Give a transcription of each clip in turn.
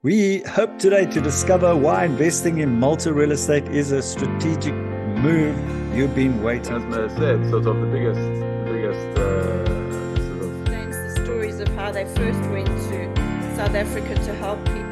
We hope today to discover why investing in Malta real estate is a strategic move you've been waiting. As Mel said, sort of the biggest Explains the stories of how they first went to South Africa to help people.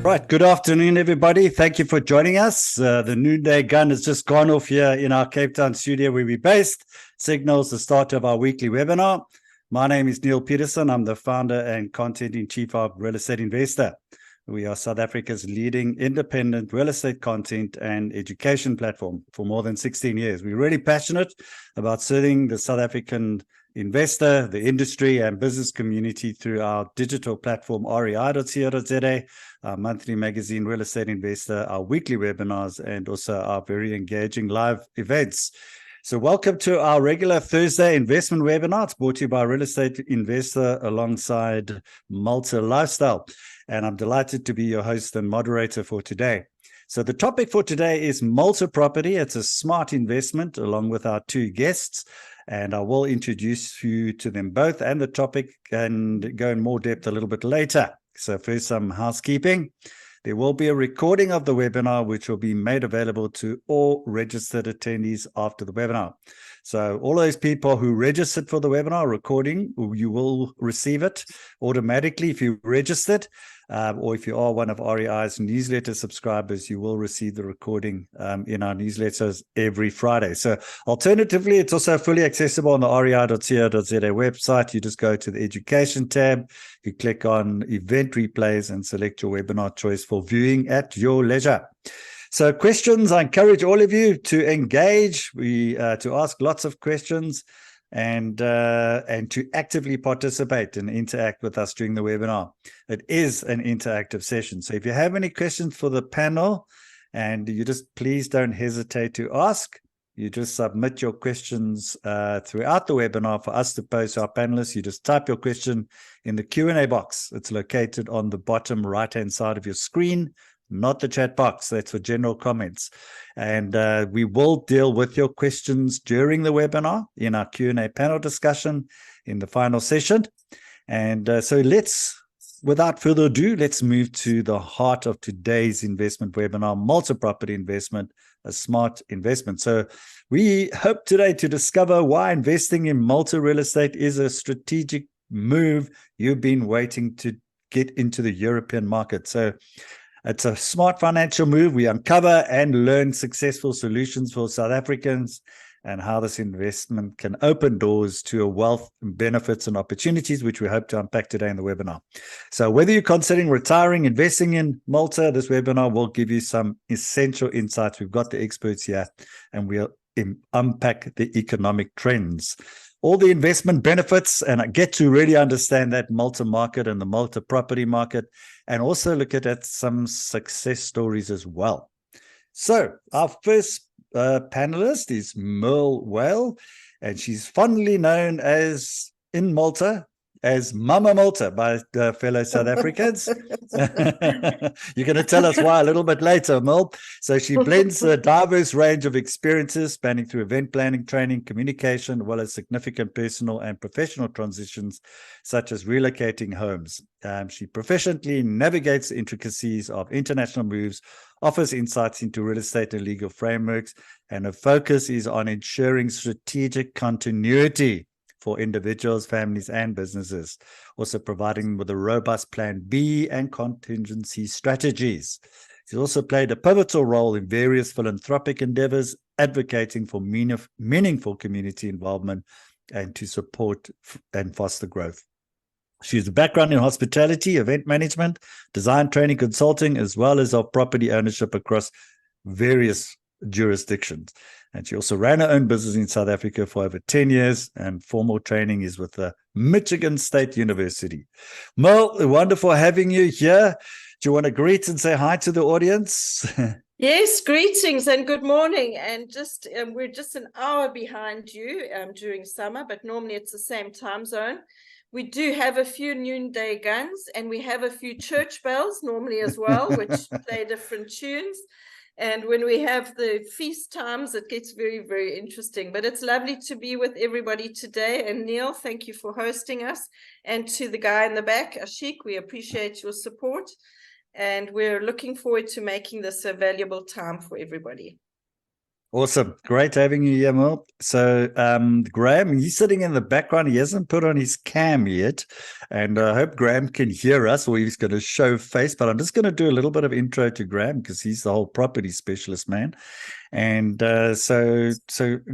Right, good afternoon, everybody. Thank you for joining us. The noonday gun has just gone off here in our Cape Town studio where we're based. Signals the start of our weekly webinar. My name is Neil Peterson. I'm the founder and content-in-chief of Real Estate Investor. We are South Africa's leading independent real estate content and education platform for more than 16 years. We're really passionate about serving the South African investor, the industry, and business community through our digital platform, rei.co.za, our monthly magazine, Real Estate Investor, our weekly webinars, and also our very engaging live events. So welcome to our regular Thursday investment webinar. It's brought to you by Real Estate Investor alongside Malta Lifestyle. And I'm delighted to be your host and moderator for today. So the topic for today is Malta property. It's a smart investment along with our two guests. And I will introduce you to them both and the topic and go in more depth a little bit later. So first, some housekeeping. There will be a recording of the webinar, which will be made available to all registered attendees after the webinar. So all those people who registered for the webinar recording, you will receive it automatically if you registered, or if you are one of REI's newsletter subscribers, you will receive the recording in our newsletters every Friday. So alternatively, it's also fully accessible on the rei.co.za website. You just go to the education tab, you click on event replays and select your webinar choice for viewing at your leisure. So questions, I encourage all of you to engage, to ask lots of questions and to actively participate and interact with us during the webinar. It is an interactive session. So if you have any questions for the panel, and you just please don't hesitate to ask. You just submit your questions throughout the webinar for us to pose to our panelists. You just type your question in the Q&A box. It's located on the bottom right-hand side of your screen, not the chat box. That's for general comments. And we will deal with your questions during the webinar in our Q&A panel discussion in the final session. And so without further ado, let's move to the heart of today's investment webinar, Malta property investment, a smart investment. So we hope today to discover why investing in Malta real estate is a strategic move you've been waiting to get into the European market. So it's a smart financial move. We uncover and learn successful solutions for South Africans and how this investment can open doors to a wealth and benefits and opportunities, which we hope to unpack today in the webinar. So whether you're considering retiring, investing in Malta, this webinar will give you some essential insights. We've got the experts here, and we'll unpack the economic trends, all the investment benefits, and get to really understand that Malta market and the Malta property market, and also look at some success stories as well. So our first panelist is Merle Whale, and she's fondly known as in Malta as Mama Malta by the fellow South Africans. You're going to tell us why a little bit later, Merle. So she blends a diverse range of experiences spanning through event planning, training, communication, as well as significant personal and professional transitions, such as relocating homes. She proficiently navigates the intricacies of international moves, offers insights into real estate and legal frameworks, and her focus is on ensuring strategic continuity for individuals, families, and businesses, also providing them with a robust plan B and contingency strategies. She's also played a pivotal role in various philanthropic endeavors, advocating for meaningful community involvement and to support and foster growth. She has a background in hospitality, event management, design, training, consulting, as well as of property ownership across various jurisdictions. And she also ran her own business in South Africa for over 10 years, and formal training is with the Michigan State University. Merle, wonderful having you here. Do you want to greet and say hi to the audience? Yes, greetings and good morning. And just we're just an hour behind you during summer, but normally it's the same time zone. We do have a few noonday guns, and we have a few church bells normally as well, which play different tunes. And when we have the feast times, it gets very, very interesting. But it's lovely to be with everybody today. And Neil, thank you for hosting us. And to the guy in the back, Ashik, we appreciate your support. And we're looking forward to making this a valuable time for everybody. Awesome. Great having you here, Mel. So, Graham, he's sitting in the background. He hasn't put on his cam yet. And I hope Graham can hear us, or he's going to show face. But I'm just going to do a little bit of intro to Graham because he's the whole property specialist, man. And so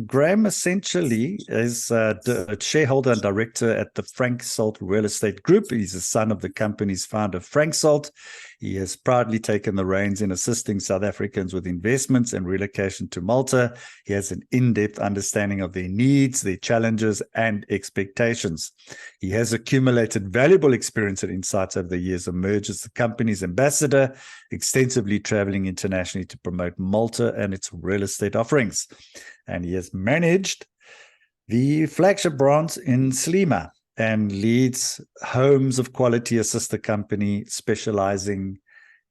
Graham essentially is a shareholder and director at the Frank Salt Real Estate Group. He's the son of the company's founder, Frank Salt. He has proudly taken the reins in assisting South Africans with investments and relocation to Malta. He has an in-depth understanding of their needs, their challenges, and expectations. He has accumulated valuable experience and insights over the years, emerged as the company's ambassador, extensively traveling internationally to promote Malta and its real estate offerings. And he has managed the flagship branch in Slima and leads Homes of Quality, a sister company specializing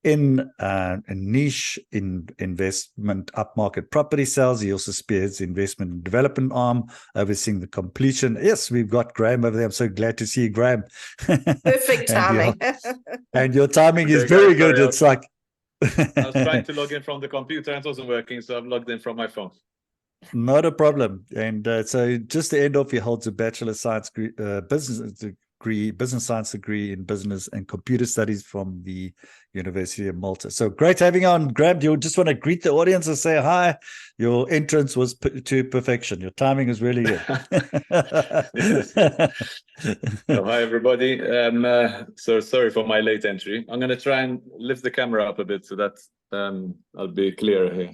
in a niche in investment upmarket property sales. He also spearheads the investment and development arm, overseeing the completion. Yes, we've got Graham over there. I'm so glad to see you, Graham. Perfect timing. And your timing is Okay, very guys, good. sorry, It's like I was trying to log in from the computer and it wasn't working, so I'm logged in from my phone. Not a problem. And so just to end off, he holds a Bachelor of Science business science degree in business and computer studies from the University of Malta. So great having you on, Graham. Do you just want to greet the audience and say hi? Your entrance was to perfection. Your timing is really good. Yes. So, hi, everybody. So sorry for my late entry. I'm going to try and lift the camera up a bit so that I'll be clearer here.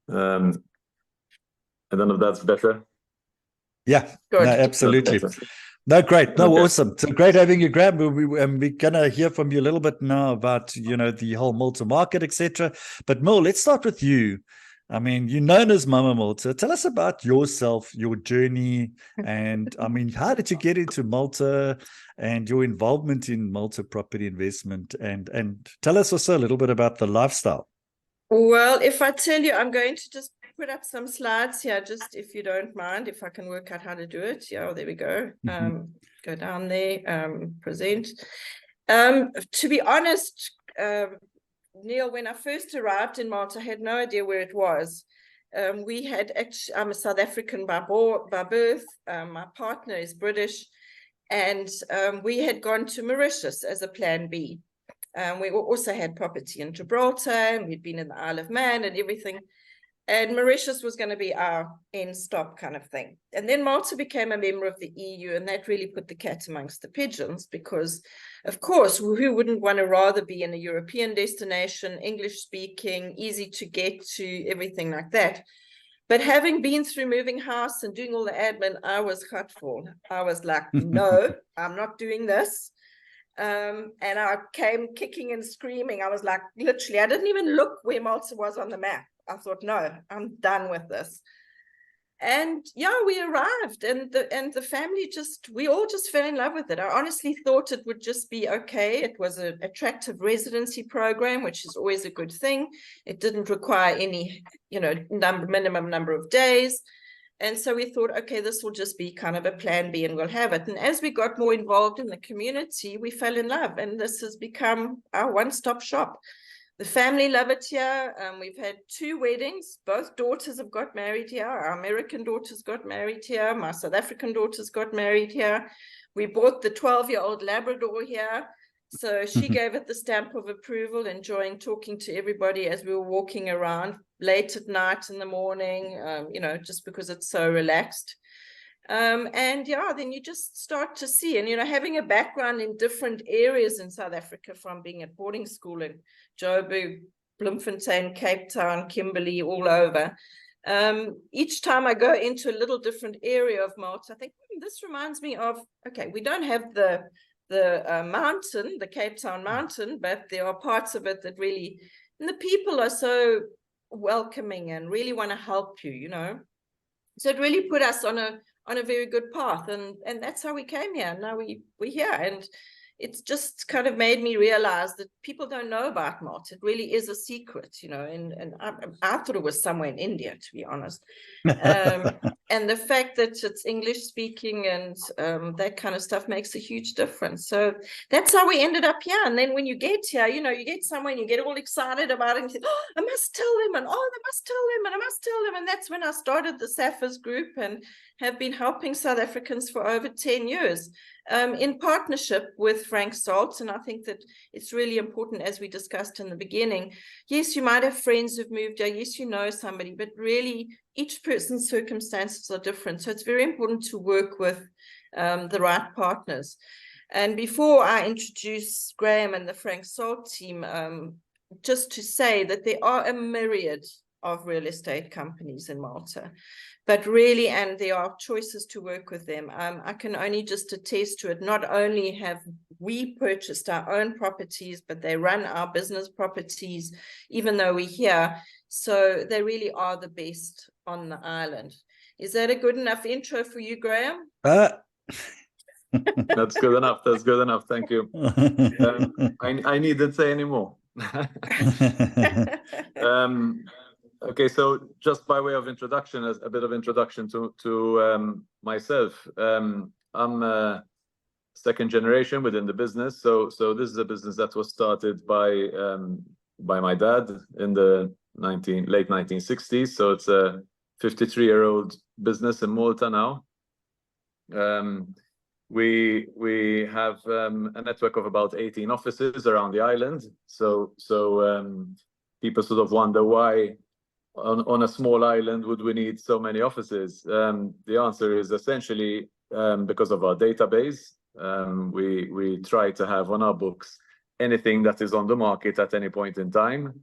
I don't know if that's better. Yeah, Good. no, absolutely. No, great. No, Okay. awesome. So great having you, Graham. We're going to hear from you a little bit now about, the whole Malta market, etc. But Mo, let's start with you. I mean, you're known as Mama Malta. Tell us about yourself, your journey, and I mean, how did you get into Malta and your involvement in Malta property investment? And tell us also a little bit about the lifestyle. Well, if I tell you, I'm going to just put up some slides here, just if you don't mind, if I can work out how to do it. Yeah, there we go. Go down there, present. To be honest, Neil, when I first arrived in Malta, I had no idea where it was. We had actually, I'm a South African by birth. My partner is British, and we had gone to Mauritius as a plan B. We also had property in Gibraltar, and we'd been in the Isle of Man and everything. And Mauritius was going to be our end stop kind of thing. And then Malta became a member of the EU, and that really put the cat amongst the pigeons because, of course, who wouldn't want to rather be in a European destination, English speaking, easy to get to, everything like that. But having been through moving house and doing all the admin, I was cut for. I was like, no, I'm not doing this. And I came kicking and screaming. I was like, literally, I didn't even look where Malta was on the map. I thought, no, I'm done with this. And yeah, we arrived, and the family we all just fell in love with it. I honestly thought it would just be okay. It was an attractive residency program, which is always a good thing. It didn't require any, minimum number of days. And so we thought, okay, this will just be kind of a plan B and we'll have it. And as we got more involved in the community, we fell in love. And this has become our one-stop shop. The family love it here. We've had 2 weddings. Both daughters have got married here. Our American daughters got married here. My South African daughters got married here. We bought the 12-year-old Labrador here. So she gave it the stamp of approval, enjoying talking to everybody as we were walking around late at night, in the morning, just because it's so relaxed. And yeah, then you just start to see, and, having a background in different areas in South Africa, from being at boarding school in Joburg, Bloemfontein, Cape Town, Kimberley, all over. Each time I go into a little different area of Malta, I think this reminds me of, okay, we don't have the mountain, the Cape Town mountain, but there are parts of it that really, And the people are so welcoming and really want to help you, you know. So it really put us on a very good path, and that's how we came here. Now we're here, and it's just kind of made me realize that people don't know about Malta. It really is a secret, you know, and I thought it was somewhere in India, to be honest. And the fact that it's English speaking and that kind of stuff makes a huge difference. So that's how we ended up here. And then when you get here, you know, you get somewhere and you get all excited about it and you think, oh, I must tell them, and oh, I must tell them, and I must tell them. And that's when I started the Sapphirs group and have been helping South Africans for over 10 years. In partnership with Frank Salt. And I think that it's really important, as we discussed in the beginning. Yes, you might have friends who've moved here. Yes, you know somebody, but really each person's circumstances are different. So it's very important to work with the right partners. And before I introduce Graham and the Frank Salt team, just to say that there are a myriad of real estate companies in Malta, but really, and there are choices to work with them. I can only just attest to it. Not only have we purchased our own properties, but they run our business properties, even though we're here. So they really are the best on the island. Is that a good enough intro for you, Graham? That's good enough. That's good enough. Thank you. I needn't say any more. Okay, so just by way of introduction, a bit of introduction to myself. I'm second generation within the business. So this is a business that was started by my dad in the late 1960s. So it's a 53-year-old business in Malta now. We have a network of about 18 offices around the island. So people sort of wonder why on a small island would we need so many offices? The answer is essentially because of our database. We try to have on our books anything that is on the market at any point in time.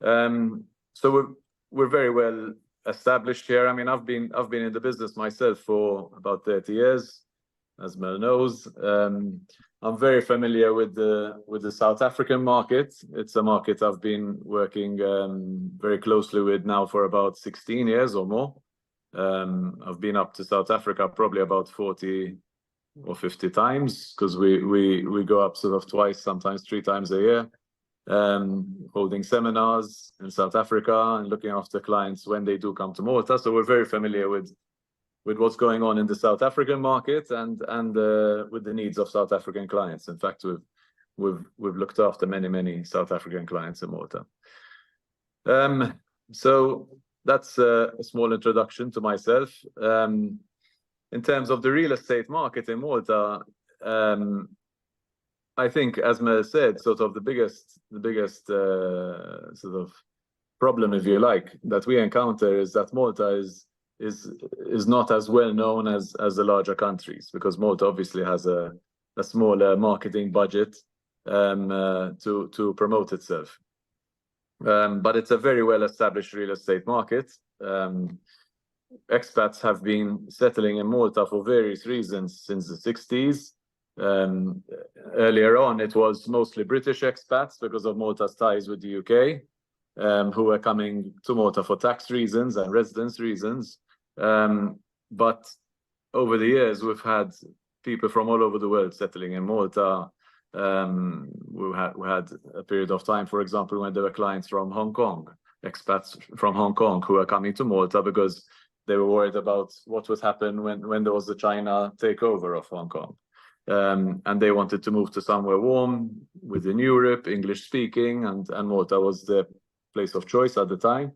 So we're very well established here. I mean, I've been in the business myself for about 30 years, as Mel knows. I'm very familiar with the South African market. It's a market I've been working very closely with now for about 16 years or more. I've been up to South Africa probably about 40 or 50 times, because we go up sort of twice, sometimes 3 times a year, holding seminars in South Africa and looking after clients when they do come to Malta. So we're very familiar with what's going on in the South African market and with the needs of South African clients. In fact, we've looked after many South African clients in Malta. So that's a small introduction to myself. In terms of the real estate market in Malta, I think, as Mel said, sort of the biggest sort of problem, if you like, that we encounter is that Malta is not as well known as the larger countries, because Malta obviously has a smaller marketing budget to promote itself. But it's a very well established real estate market. Expats have been settling in Malta for various reasons since the 60s. Earlier on, it was mostly British expats because of Malta's ties with the UK, who were coming to Malta for tax reasons and residence reasons. But over the years, we've had people from all over the world settling in Malta. We had a period of time, for example, when there were clients from Hong Kong, expats from Hong Kong who were coming to Malta because they were worried about what would happen when there was the China takeover of Hong Kong. And they wanted to move to somewhere warm within Europe, English speaking, and Malta was the place of choice at the time.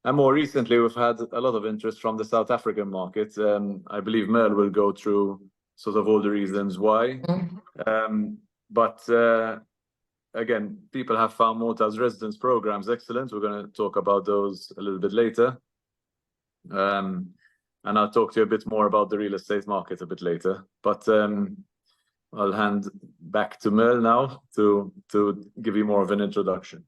And more recently, we've had a lot of interest from the South African market. I believe Mel will go through sort of all the reasons why. But again, people have found Malta's residence programs excellent. We're going to talk about those a little bit later. And I'll talk to you a bit more about the real estate market a bit later. But I'll hand back to Mel now to give you more of an introduction.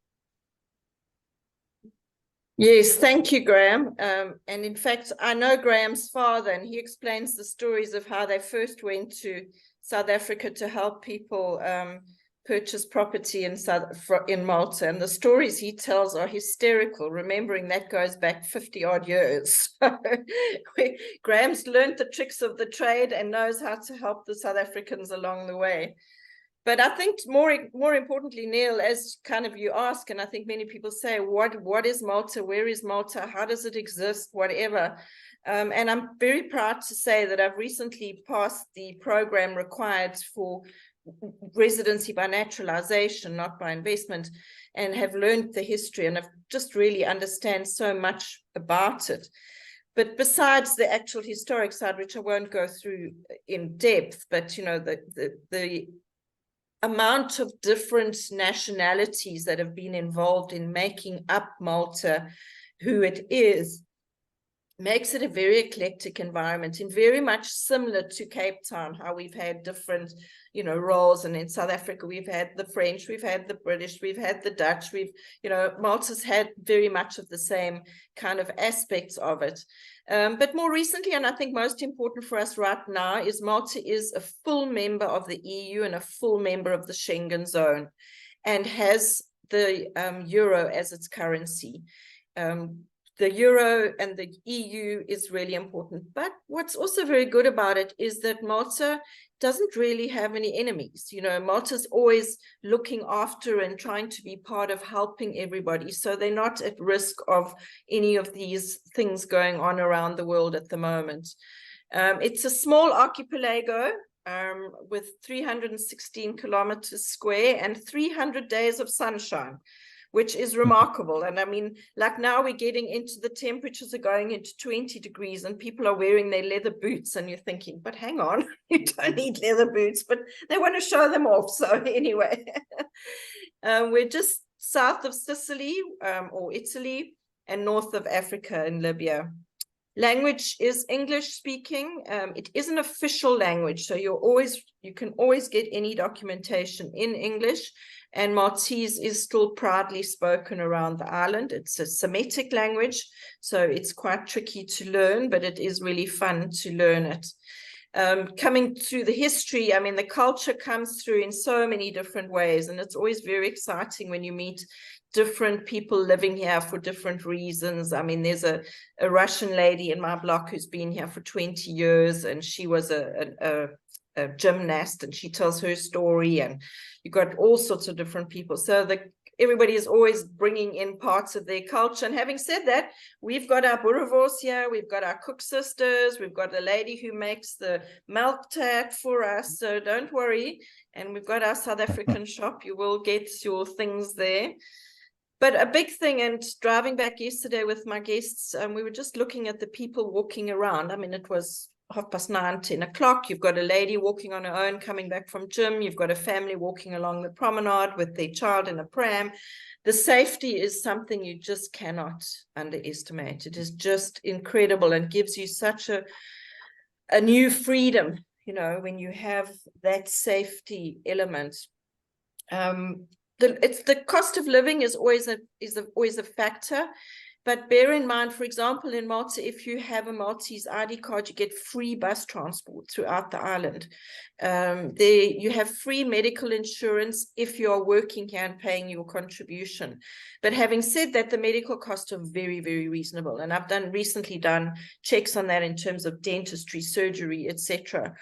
Yes, thank you, Graham. And in fact, I know Graham's father, and he explains the stories of how they first went to South Africa to help people purchase property in Malta, and the stories he tells are hysterical, remembering that goes back 50 odd years. Graham's learned the tricks of the trade and knows how to help the South Africans along the way. But I think more importantly, Neil, as kind of you ask, and I think many people say, what is Malta? Where is Malta? How does it exist? Whatever. And I'm very proud to say that I've recently passed the program required for residency by naturalization, not by investment, and have learned the history, and I've just really understand so much about it. But besides the actual historic side, which I won't go through in depth, but you know, the amount of different nationalities that have been involved in making up Malta who it is makes it a very eclectic environment, and very much similar to Cape Town, how we've had different, you know, roles. And in South Africa, we've had the French, we've had the British, we've had the Dutch, you know, Malta's had very much of the same kind of aspects of it. But more recently, and I think most important for us right now, is Malta is a full member of the EU and a full member of the Schengen zone, and has the euro as its currency. The euro and the EU is really important. But what's also very good about it is that Malta doesn't really have any enemies. You know, Malta's always looking after and trying to be part of helping everybody. So they're not at risk of any of these things going on around the world at the moment. It's a small archipelago with 316 kilometers square and 300 days of sunshine, which is remarkable. And I mean, like now we're getting into the temperatures are going into 20 degrees and people are wearing their leather boots, and you're thinking, but hang on, you don't need leather boots, but they want to show them off. So anyway, we're just south of Sicily or Italy, and north of Africa in Libya. Language is English speaking. It is an official language, so you can always get any documentation in English. And Maltese is still proudly spoken around the island. It's a Semitic language, so it's quite tricky to learn, but it is really fun to learn it. Coming through the history, I mean, the culture comes through in so many different ways, and it's always very exciting when you meet different people living here for different reasons. I mean, there's a Russian lady in my block who's been here for 20 years, and she was a gymnast, and she tells her story, and you've got all sorts of different people. So everybody is always bringing in parts of their culture. And having said that, we've got our boerewors here, we've got our cook sisters, we've got a lady who makes the Malta for us, so don't worry. And we've got our South African shop. You will get your things there. But a big thing, and driving back yesterday with my guests, we were just looking at the people walking around. I mean, it was 9:30, 10 o'clock. You've got a lady walking on her own coming back from gym. You've got a family walking along the promenade with their child in a pram. The safety is something you just cannot underestimate. It is just incredible and gives you such a new freedom, you know, when you have that safety element. The cost of living is always a factor. But bear in mind, for example, in Malta, if you have a Maltese ID card, you get free bus transport throughout the island. You have free medical insurance if you are working here and paying your contribution. But having said that, the medical costs are very, very reasonable. And I've recently done checks on that in terms of dentistry, surgery, etc.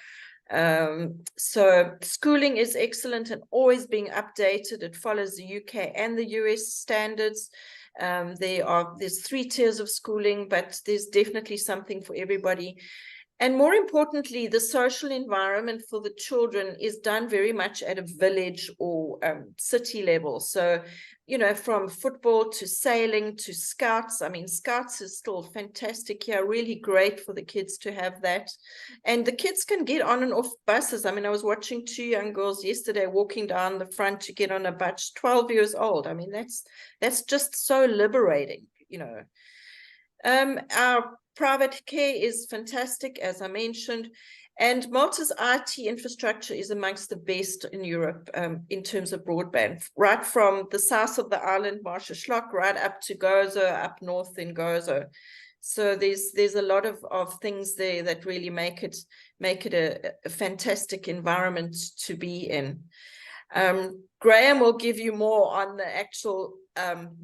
So schooling is excellent and always being updated. It follows the UK and the US standards. There's 3 tiers of schooling, but there's definitely something for everybody. And more importantly, the social environment for the children is done very much at a village or city level. So, you know, from football to sailing to scouts. I mean, scouts is still fantastic here, really great for the kids to have that. And the kids can get on and off buses. I mean, I was watching 2 young girls yesterday walking down the front to get on a bus, 12 years old. I mean, that's just so liberating, you know. Our private care is fantastic, as I mentioned, and Malta's IT infrastructure is amongst the best in Europe in terms of broadband, right from the south of the island, Marshallock, right up to Gozo, up north in Gozo. So there's a lot of things there that really make it a fantastic environment to be in. Graham will give you more on the actual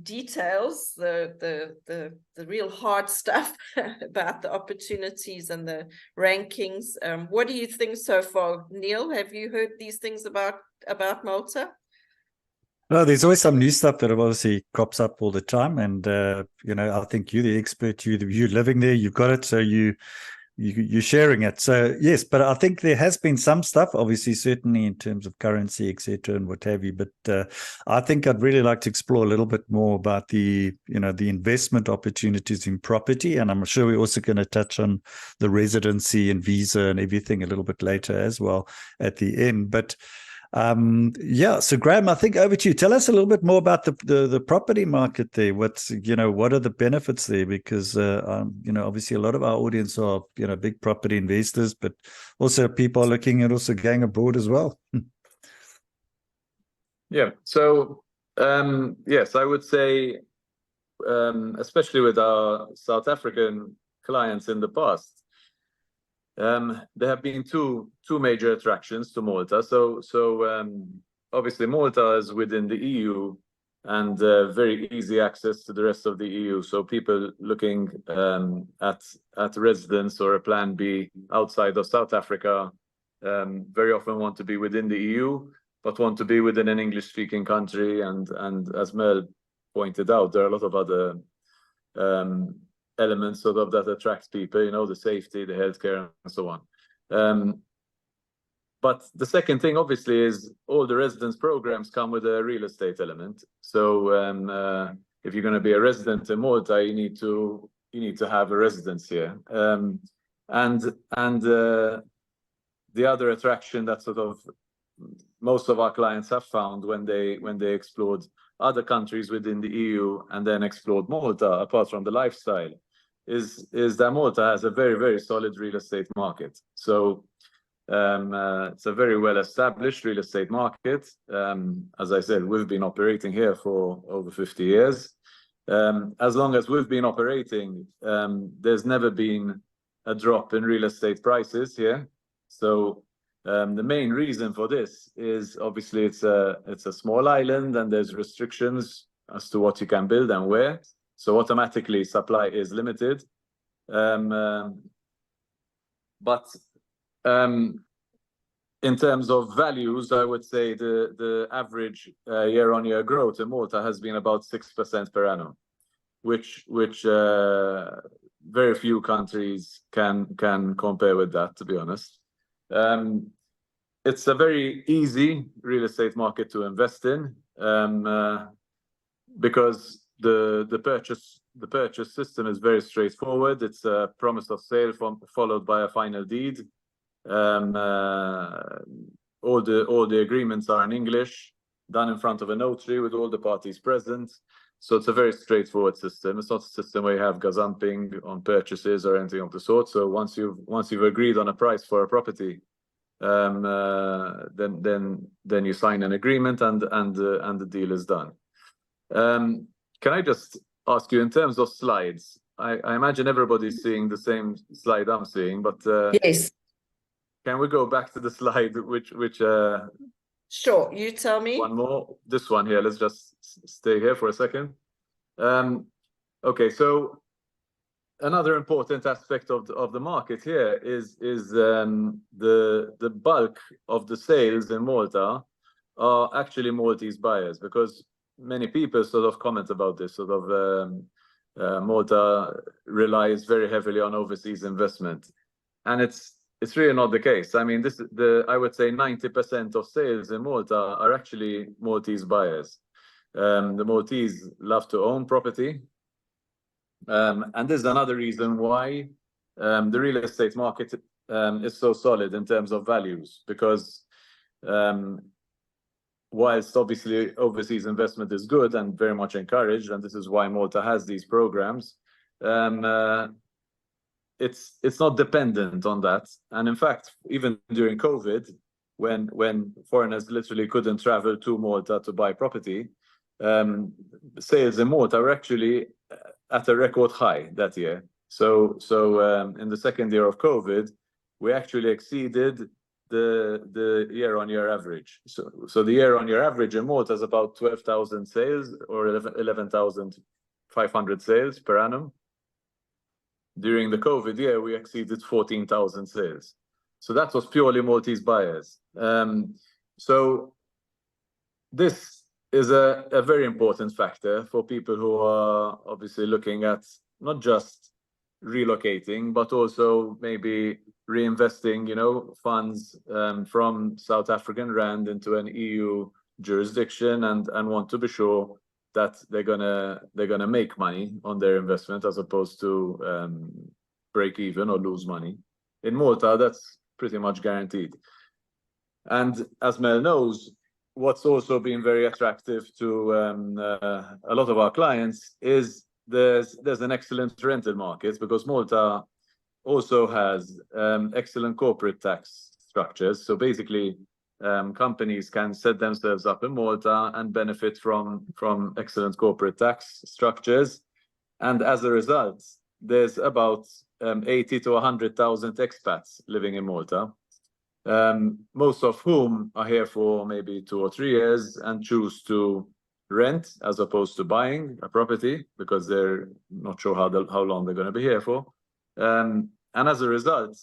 details, the real hard stuff about the opportunities and the rankings. What do you think so far, Neil? Have you heard these things about Malta? No, there's always some new stuff that obviously crops up all the time, and you know, I think you're the expert. You're living there. You've got it, so you're sharing it. So yes, but I think there has been some stuff, obviously, certainly in terms of currency, etc., and what have you. But I think I'd really like to explore a little bit more about the investment opportunities in property, and I'm sure we're also going to touch on the residency and visa and everything a little bit later as well at the end. But yeah, so Graham, I think over to you. Tell us a little bit more about the property market there. What are the benefits there? Because obviously a lot of our audience are big property investors, but also people are looking at also going abroad as well. Yeah. So yes, I would say, especially with our South African clients in the past, there have been two major attractions to Malta. So obviously Malta is within the EU and very easy access to the rest of the EU. So people looking at residence or a plan B outside of South Africa very often want to be within the EU, but want to be within an English-speaking country. And as Mel pointed out, there are a lot of other elements sort of that attracts people, the safety, the healthcare, and so on. But the second thing, obviously, is all the residence programs come with a real estate element. So if you're going to be a resident in Malta, you need to have a residence here. And the other attraction that sort of most of our clients have found when they explored other countries within the EU and then explored Malta, apart from the lifestyle, is that Malta has a very, very solid real estate market. So it's a very well-established real estate market. As I said, we've been operating here for over 50 years. As long as we've been operating, there's never been a drop in real estate prices here. So the main reason for this is obviously it's a small island and there's restrictions as to what you can build and where. So automatically supply is limited. But in terms of values, I would say the average year-on-year growth in Malta has been about 6% per annum, which very few countries can compare with that, to be honest. It's a very easy real estate market to invest in because the purchase system is very straightforward. It's a promise of sale followed by a final deed. All the agreements are in English, done in front of a notary with all the parties present. So it's a very straightforward system. It's not a system where you have gazumping on purchases or anything of the sort. So once you've agreed on a price for a property, then you sign an agreement and the deal is done. Can I just ask you, in terms of slides, I imagine everybody's seeing the same slide I'm seeing, but yes. Can we go back to the slide which Sure, you tell me. One more, this one here. Let's just stay here for a second. Okay, so another important aspect of the market here is the bulk of the sales in Malta are actually Maltese buyers, because many people sort of comment about this. Sort of Malta relies very heavily on overseas investment, and it's really not the case. I mean, I would say 90% of sales in Malta are actually Maltese buyers. The Maltese love to own property. And this is another reason why the real estate market is so solid in terms of values, because whilst obviously overseas investment is good and very much encouraged, and this is why Malta has these programs, it's not dependent on that. And in fact, even during COVID, when foreigners literally couldn't travel to Malta to buy property, sales in Malta were actually at a record high that year. So in the second year of COVID, we actually exceeded the year-on-year average. So the year-on-year average in Malta is about 12,000 sales or 11,500 sales per annum. During the COVID year, we exceeded 14,000 sales. So that was purely Maltese buyers. So this is a very important factor for people who are obviously looking at not just relocating, but also maybe reinvesting, funds from South African rand into an EU jurisdiction and want to be sure that they're gonna make money on their investment as opposed to break even or lose money. In Malta, that's pretty much guaranteed. And as Mel knows, what's also been very attractive to a lot of our clients is there's an excellent rental market, because Malta also has excellent corporate tax structures. So basically, companies can set themselves up in Malta and benefit from excellent corporate tax structures. And as a result, there's about 80 to 100,000 expats living in Malta, most of whom are here for maybe 2 or 3 years and choose to rent as opposed to buying a property because they're not sure how long they're going to be here for. And as a result,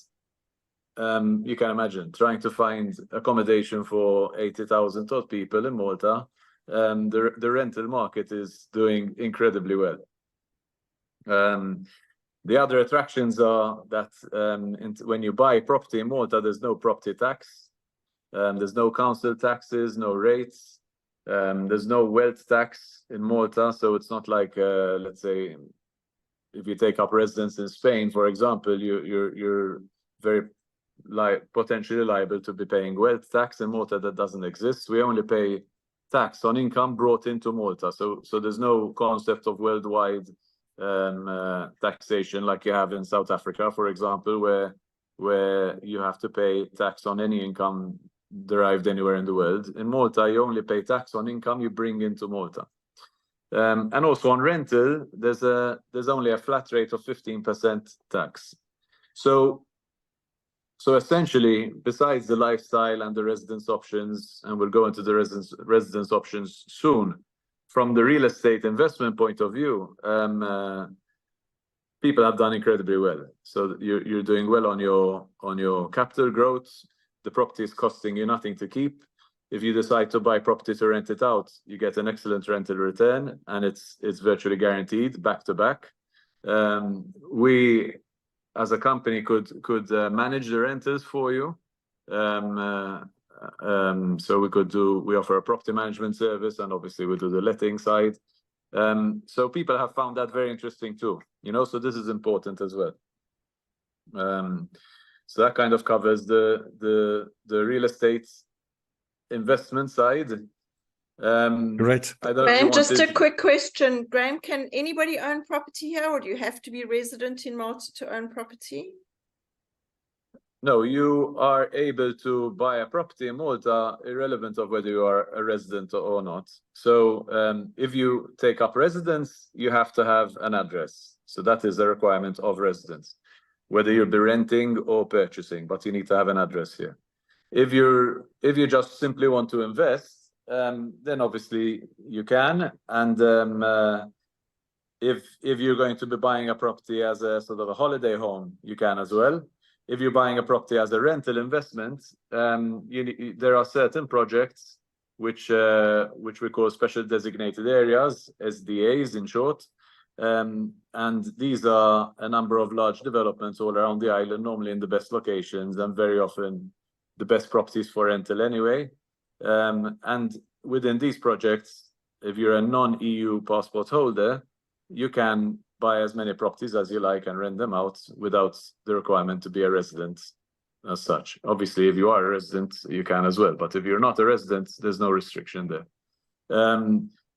you can imagine trying to find accommodation for 80,000 odd people in Malta. The rental market is doing incredibly well. The other attractions are that when you buy property in Malta, there's no property tax, there's no council taxes, no rates, there's no wealth tax in Malta. So it's not like, let's say, if you take up residence in Spain, for example, you're very potentially liable to be paying wealth tax. In Malta, that doesn't exist. We only pay tax on income brought into Malta. So there's no concept of worldwide taxation like you have in South Africa, for example, where you have to pay tax on any income derived anywhere in the world. In Malta, you only pay tax on income you bring into Malta. And also on rental, there's only a flat rate of 15% tax. So essentially, besides the lifestyle and the residence options, and we'll go into the residence options soon, from the real estate investment point of view, people have done incredibly well. So you're doing well on your capital growth. The property is costing you nothing to keep. If you decide to buy property to rent it out, you get an excellent rental return, and it's virtually guaranteed back to back. We, as a company, could manage the rentals for you. So we offer a property management service, and obviously we do the letting side. So people have found that very interesting too, so this is important as well. So that kind of covers the real estate investment side. Great. Graham, just a quick question. Graham, can anybody own property here, or do you have to be resident in Malta to own property? No, you are able to buy a property in Malta, irrelevant of whether you are a resident or not. So if you take up residence, you have to have an address. So that is a requirement of residence, whether you'll be renting or purchasing, but you need to have an address here. If you just simply want to invest, then obviously you can. And if you're going to be buying a property as a sort of a holiday home, you can as well. If you're buying a property as a rental investment, there are certain projects which we call special designated areas, SDAs in short. And these are a number of large developments all around the island, normally in the best locations and very often the best properties for rental anyway. And within these projects, if you're a non-EU passport holder, you can buy as many properties as you like and rent them out without the requirement to be a resident as such. Obviously, if you are a resident, you can as well. But if you're not a resident, there's no restriction there.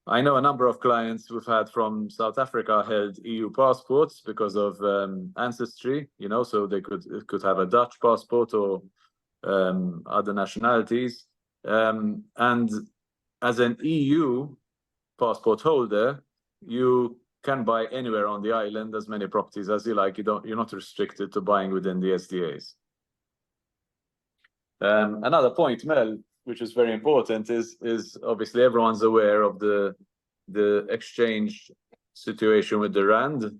I know a number of clients we've had from South Africa held EU passports because of ancestry, so they could have a Dutch passport or other nationalities. And as an EU passport holder, you can buy anywhere on the island as many properties as you like. You're not restricted to buying within the SDAs. Another point, Mel, which is very important, is obviously everyone's aware of the exchange situation with the rand.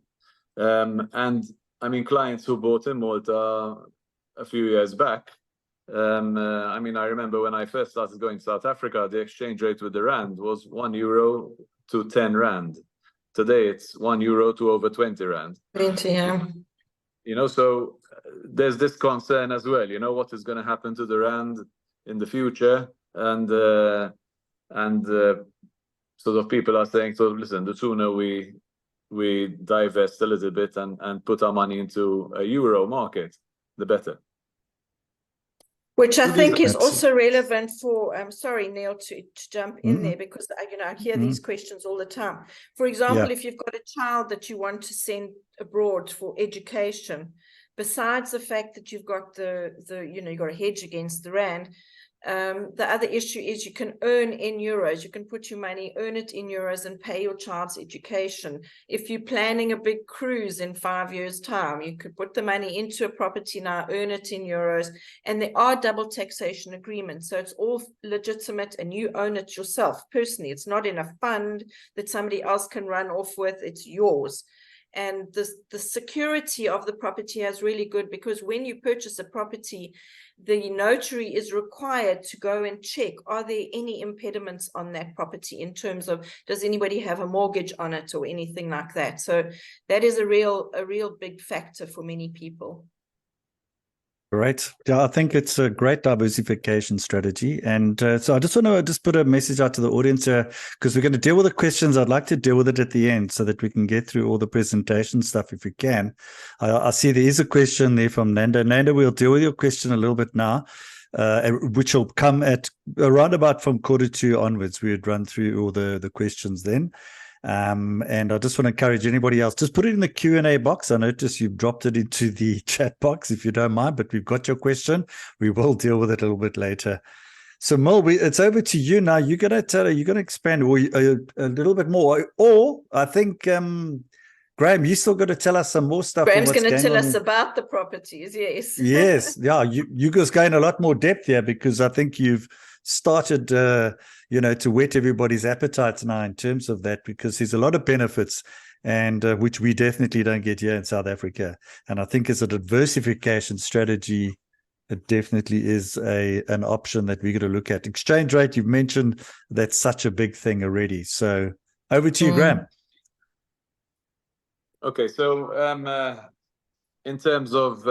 And I mean, clients who bought in Malta a few years back, I mean, I remember when I first started going to South Africa, the exchange rate with the rand was €1 to 10 rand. Today, it's €1 to over 20 rand. 20, yeah. You know, so there's this concern as well, you know, what is going to happen to the rand in the future, and sort of people are saying, so listen, the sooner we divest a little bit and put our money into a euro market, the better. Which I think is Absolutely. also relevant for, sorry, Neil, to jump in there, because you know, I hear these questions all the time. For example, if you've got a child that you want to send abroad for education, besides the fact that you've got the you know, you've got a hedge against the rand, the other issue is you can earn in euros. You can put your money, earn it in euros, and pay your child's education. If you're planning a big cruise in 5 years' time, you could put the money into a property now, earn it in euros, and there are double taxation agreements. So it's all legitimate, and you own it yourself personally. It's not in a fund that somebody else can run off with. It's yours. And the security of the property is really good, because when you purchase a property, the notary is required to go and check, are there any impediments on that property in terms of, does anybody have a mortgage on it or anything like that? So that is a real big factor for many people. Great. Yeah, I think it's a great diversification strategy. And so I just want to put a message out to the audience here, because we're going to deal with the questions. I'd like to deal with it at the end so that we can get through all the presentation stuff if we can. I see there is a question there from Nanda. Nanda, we'll deal with your question a little bit now, which will come at around about from 1:45 onwards. We would run through all the questions then. And I just want to encourage anybody else, just put it in the Q&A box. I notice you've dropped it into the chat box, if you don't mind, but we've got your question. We will deal with it a little bit later. So Mel, it's over to you now. You're going to expand a little bit more, or I think, Graham, you still got to tell us some more stuff. Graham's going to tell us about the properties. Yes. Yes. Yeah. You guys go in a lot more depth here, because I think you've started, you know, to whet everybody's appetites now in terms of that, because there's a lot of benefits, and which we definitely don't get here in South Africa. And I think as a diversification strategy, it definitely is an option that we're going to look at. Exchange rate, you've mentioned, that's such a big thing already. So over to you, Graham. Okay, so in terms of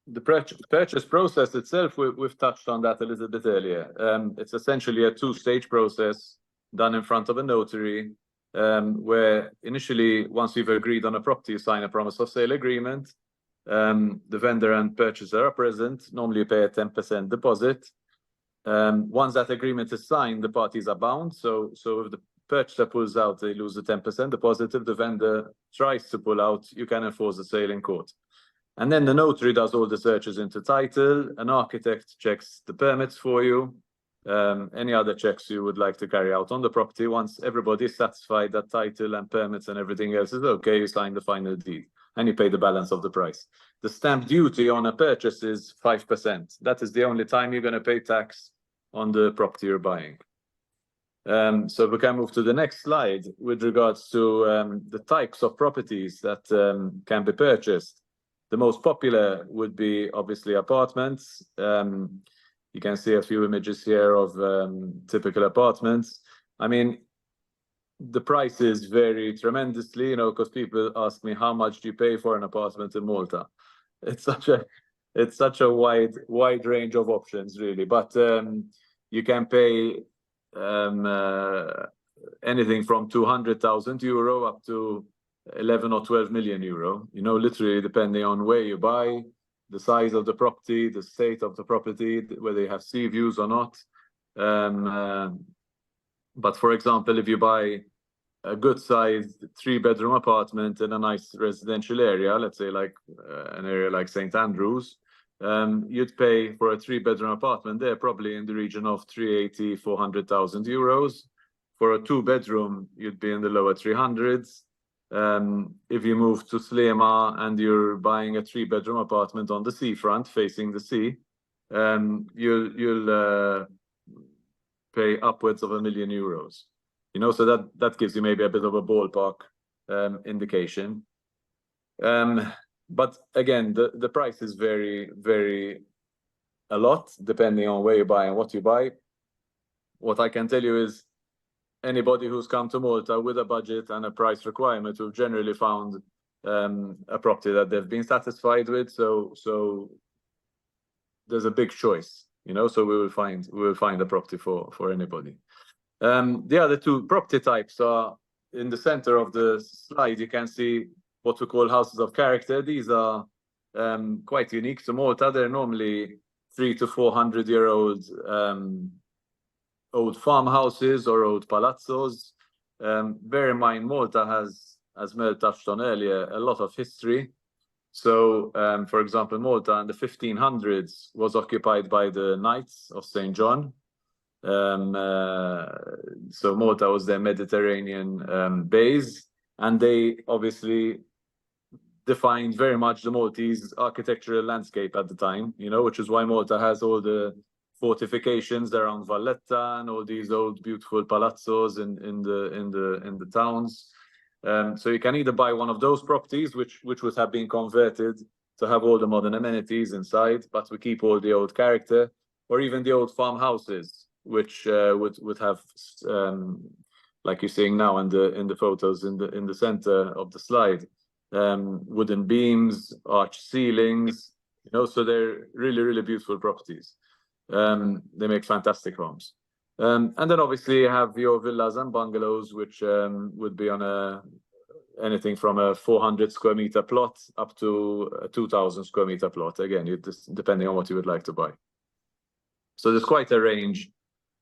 the purchase process itself, we've touched on that a little bit earlier. It's essentially a two-stage process done in front of a notary, where initially, once you've agreed on a property, you sign a promise of sale agreement. The vendor and purchaser are present. Normally, you pay a 10% deposit. Once that agreement is signed, the parties are bound. So if the purchaser pulls out, they lose the 10% deposit. If the vendor tries to pull out, you can enforce the sale in court. And then the notary does all the searches into title. An architect checks the permits for you. Any other checks you would like to carry out on the property. Once everybody is satisfied that title and permits and everything else is okay, you sign the final deed and you pay the balance of the price. The stamp duty on a purchase is 5%. That is the only time you're going to pay tax on the property you're buying. So we can move to the next slide with regards to the types of properties that can be purchased. The most popular would be obviously apartments. You can see a few images here of typical apartments. I mean, the prices vary tremendously, you know, because people ask me, how much do you pay for an apartment in Malta? It's such a wide range of options, really. But you can pay anything from €200,000 up to 11 or 12 million euro, you know, literally depending on where you buy, the size of the property, the state of the property, whether you have sea views or not. But for example, if you buy a good sized 3-bedroom apartment in a nice residential area, let's say like an area like St. Andrews, you'd pay for a 3-bedroom apartment there probably in the region of 380,000 to 400,000 euros. For a 2-bedroom, you'd be in the lower 300s. If you move to Slema and you're buying a 3-bedroom apartment on the seafront facing the sea, you'll pay upwards of €1 million. You know, so that gives you maybe a bit of a ballpark indication. But again, the prices vary a lot depending on where you buy and what you buy. What I can tell you is anybody who's come to Malta with a budget and a price requirement, we've generally found a property that they've been satisfied with. So there's a big choice, you know, so we will find a property for anybody. The other two property types are in the center of the slide. You can see what we call houses of character. These are quite unique to Malta. They're normally 300 to 400 year old old farmhouses or old palazzos. Bear in mind, Malta has, as Mel touched on earlier, a lot of history. So, for example, Malta in the 1500s was occupied by the Knights of St. John. So Malta was their Mediterranean base, and they obviously defined very much the Maltese architectural landscape at the time, you know, which is why Malta has all the fortifications around Valletta and all these old beautiful palazzos in the towns. So you can either buy one of those properties, which would have been converted to have all the modern amenities inside, but we keep all the old character, or even the old farmhouses, which would have, like you're seeing now in the photos in the center of the slide, wooden beams, arch ceilings, you know, so they're really beautiful properties. They make fantastic homes. And then obviously you have your villas and bungalows, which would be on anything from a 400 square meter plot up to a 2,000 square meter plot. Again, depending on what you would like to buy. So there's quite a range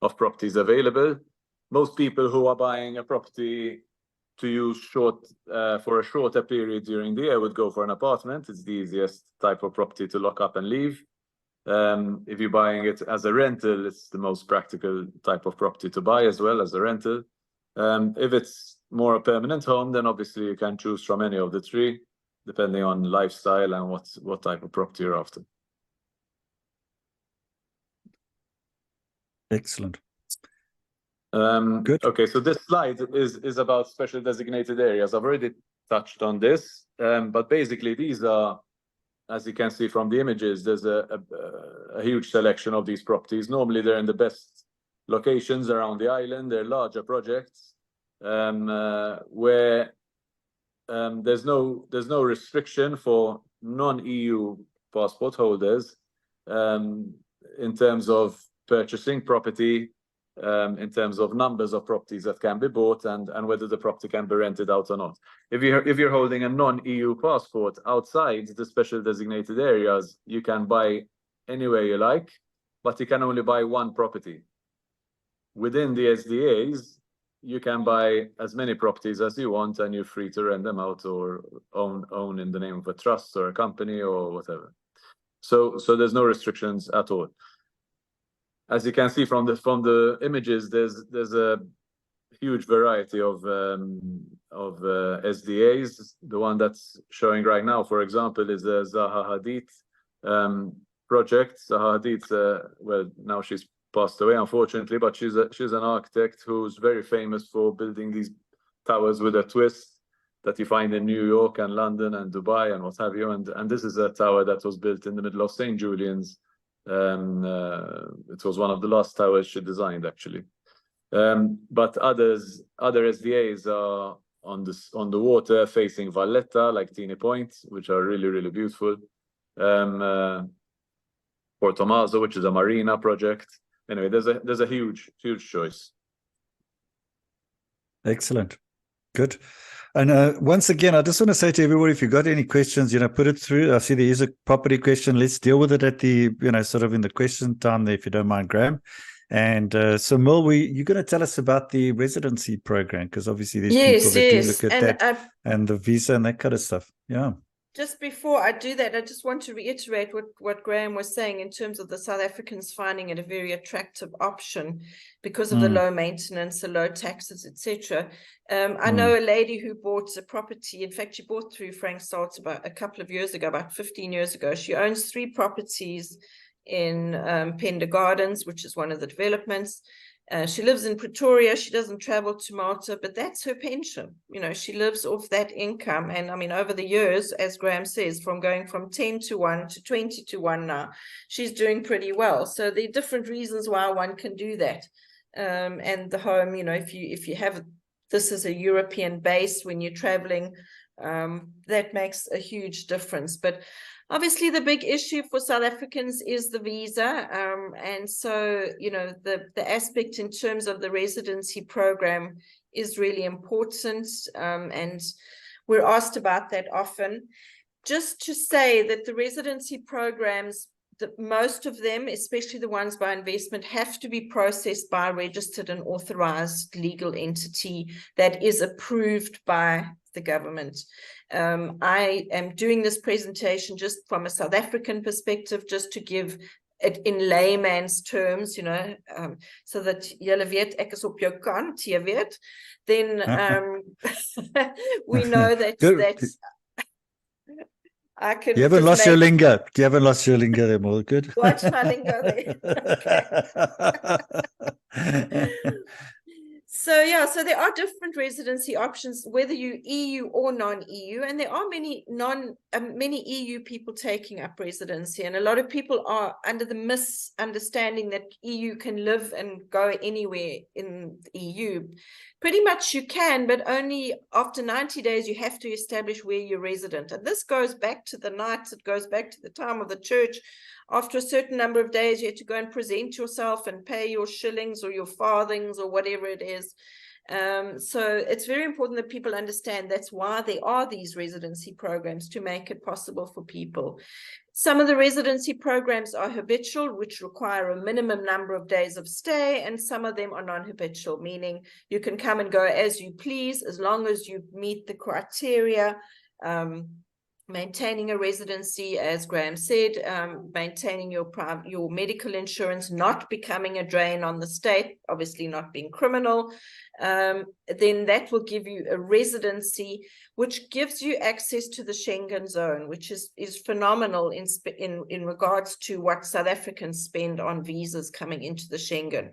of properties available. Most people who are buying a property to use for a shorter period during the year would go for an apartment. It's the easiest type of property to lock up and leave. If you're buying it as a rental, it's the most practical type of property to buy as well as a rental. If it's more a permanent home, then obviously you can choose from any of the three, depending on lifestyle and what type of property you're after. Excellent. Good. Okay, so this slide is about special designated areas. I've already touched on this, but basically these are, as you can see from the images, there's a huge selection of these properties. Normally they're in the best locations around the island. They're larger projects where there's no restriction for non-EU passport holders in terms of purchasing property, in terms of numbers of properties that can be bought and whether the property can be rented out or not. If you're holding a non-EU passport outside the special designated areas, you can buy anywhere you like, but you can only buy one property. Within the SDAs, you can buy as many properties as you want, and you're free to rent them out or own in the name of a trust or a company or whatever. So there's no restrictions at all. As you can see from the images, there's a huge variety of SDAs. The one that's showing right now, for example, is the Zaha Hadid project. Zaha Hadid, well, now she's passed away, unfortunately, but she's an architect who's very famous for building these towers with a twist that you find in New York and London and Dubai and what have you. And this is a tower that was built in the middle of St. Julian's. It was one of the last towers she designed, actually. But other SDAs are on the water facing Valletta, like Teeny Point, which are really beautiful. Porto Tommaso, which is a marina project. Anyway, there's a huge choice. Excellent. Good. And once again, I just want to say to everybody, if you've got any questions, put it through. I see there is a property question. Let's deal with it at the, sort of in the question time there, if you don't mind, Graham. And so, Mel, you're going to tell us about the residency program, because obviously there's people that do look at that and the visa and that kind of stuff. Yeah. Just before I do that, I just want to reiterate what Graham was saying in terms of the South Africans finding it a very attractive option because of the low maintenance, the low taxes, etc. I know a lady who bought a property. In fact, she bought through Frank Saltz about a couple of years ago, about 15 years ago. She owns 3 properties in Pender Gardens, which is one of the developments. She lives in Pretoria. She doesn't travel to Malta, but that's her pension. You know, she lives off that income. And I mean, over the years, as Graham says, from going from 10 to 1 to 20 to 1 now, she's doing pretty well. So there are different reasons why one can do that. And the home, you know, if you have this as a European base when you're traveling, that makes a huge difference. But obviously, the big issue for South Africans is the visa. And so, you know, the aspect in terms of the residency program is really important. And we're asked about that often. Just to say that the residency programs, most of them, especially the ones by investment, have to be processed by a registered and authorized legal entity that is approved by the government. I am doing this presentation just from a South African perspective, just to give it in layman's terms, you know, so that julle weet ek is op jou kant, jy weet. Then we know that I can. You haven't lost your lingo. You haven't lost your lingo there, more good. Watch my lingo there. Okay. So yeah, so there are different residency options, whether you EU or non-EU, and there are many EU people taking up residency, and a lot of people are under the misunderstanding that EU can live and go anywhere in the EU. Pretty much you can, but only after 90 days you have to establish where you're resident, and this goes back to the knights. It goes back to the time of the church. After a certain number of days, you have to go and present yourself and pay your shillings or your farthings or whatever it is. So it's very important that people understand that's why there are these residency programs, to make it possible for people. Some of the residency programs are habitual, which require a minimum number of days of stay, and some of them are non-habitual, meaning you can come and go as you please, as long as you meet the criteria. Maintaining a residency, as Graham said, maintaining your medical insurance, not becoming a drain on the state, obviously not being criminal, then that will give you a residency, which gives you access to the Schengen zone, which is phenomenal in regards to what South Africans spend on visas coming into the Schengen.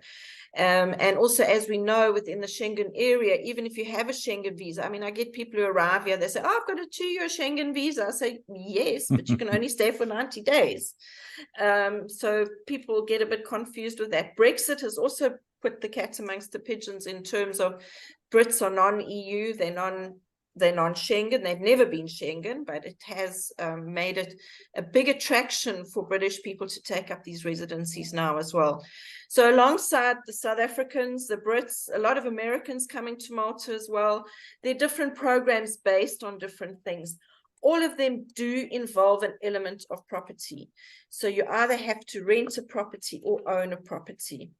And also, as we know, within the Schengen area, even if you have a Schengen visa, I mean, I get people who arrive here, they say, oh, I've got a 2-year Schengen visa. I say, yes, but you can only stay for 90 days. So people get a bit confused with that. Brexit has also put the cat amongst the pigeons in terms of Brits are non-EU, they're non-Schengen. They've never been Schengen, but it has made it a big attraction for British people to take up these residencies now as well. So alongside the South Africans, the Brits, a lot of Americans coming to Malta as well. There are different programs based on different things. All of them do involve an element of property. So you either have to rent a property or own a property.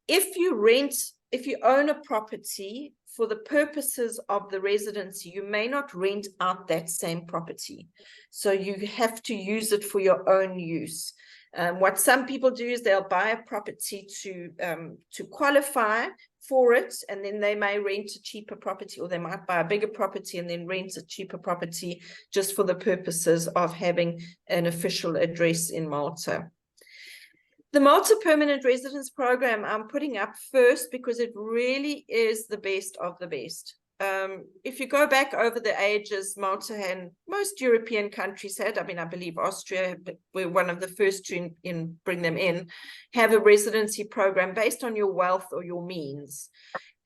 If you own a property, for the purposes of the residency, you may not rent out that same property. So you have to use it for your own use. What some people do is they'll buy a property to qualify for it, and then they may rent a cheaper property, or they might buy a bigger property and then rent a cheaper property just for the purposes of having an official address in Malta. The Malta Permanent Residence Program I'm putting up first because it really is the best of the best. If you go back over the ages, Malta and most European countries had, I mean, I believe Austria were one of the first to bring them in, have a residency program based on your wealth or your means.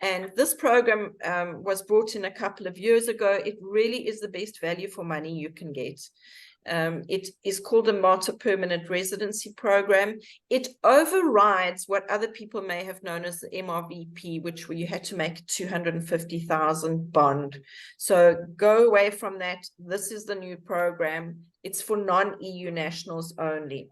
And this program was brought in a couple of years ago. It really is the best value for money you can get. It is called the Malta Permanent Residency Program. It overrides what other people may have known as the MRVP, which where you had to make a 250,000 bond. So go away from that. This is the new program. It's for non-EU nationals only.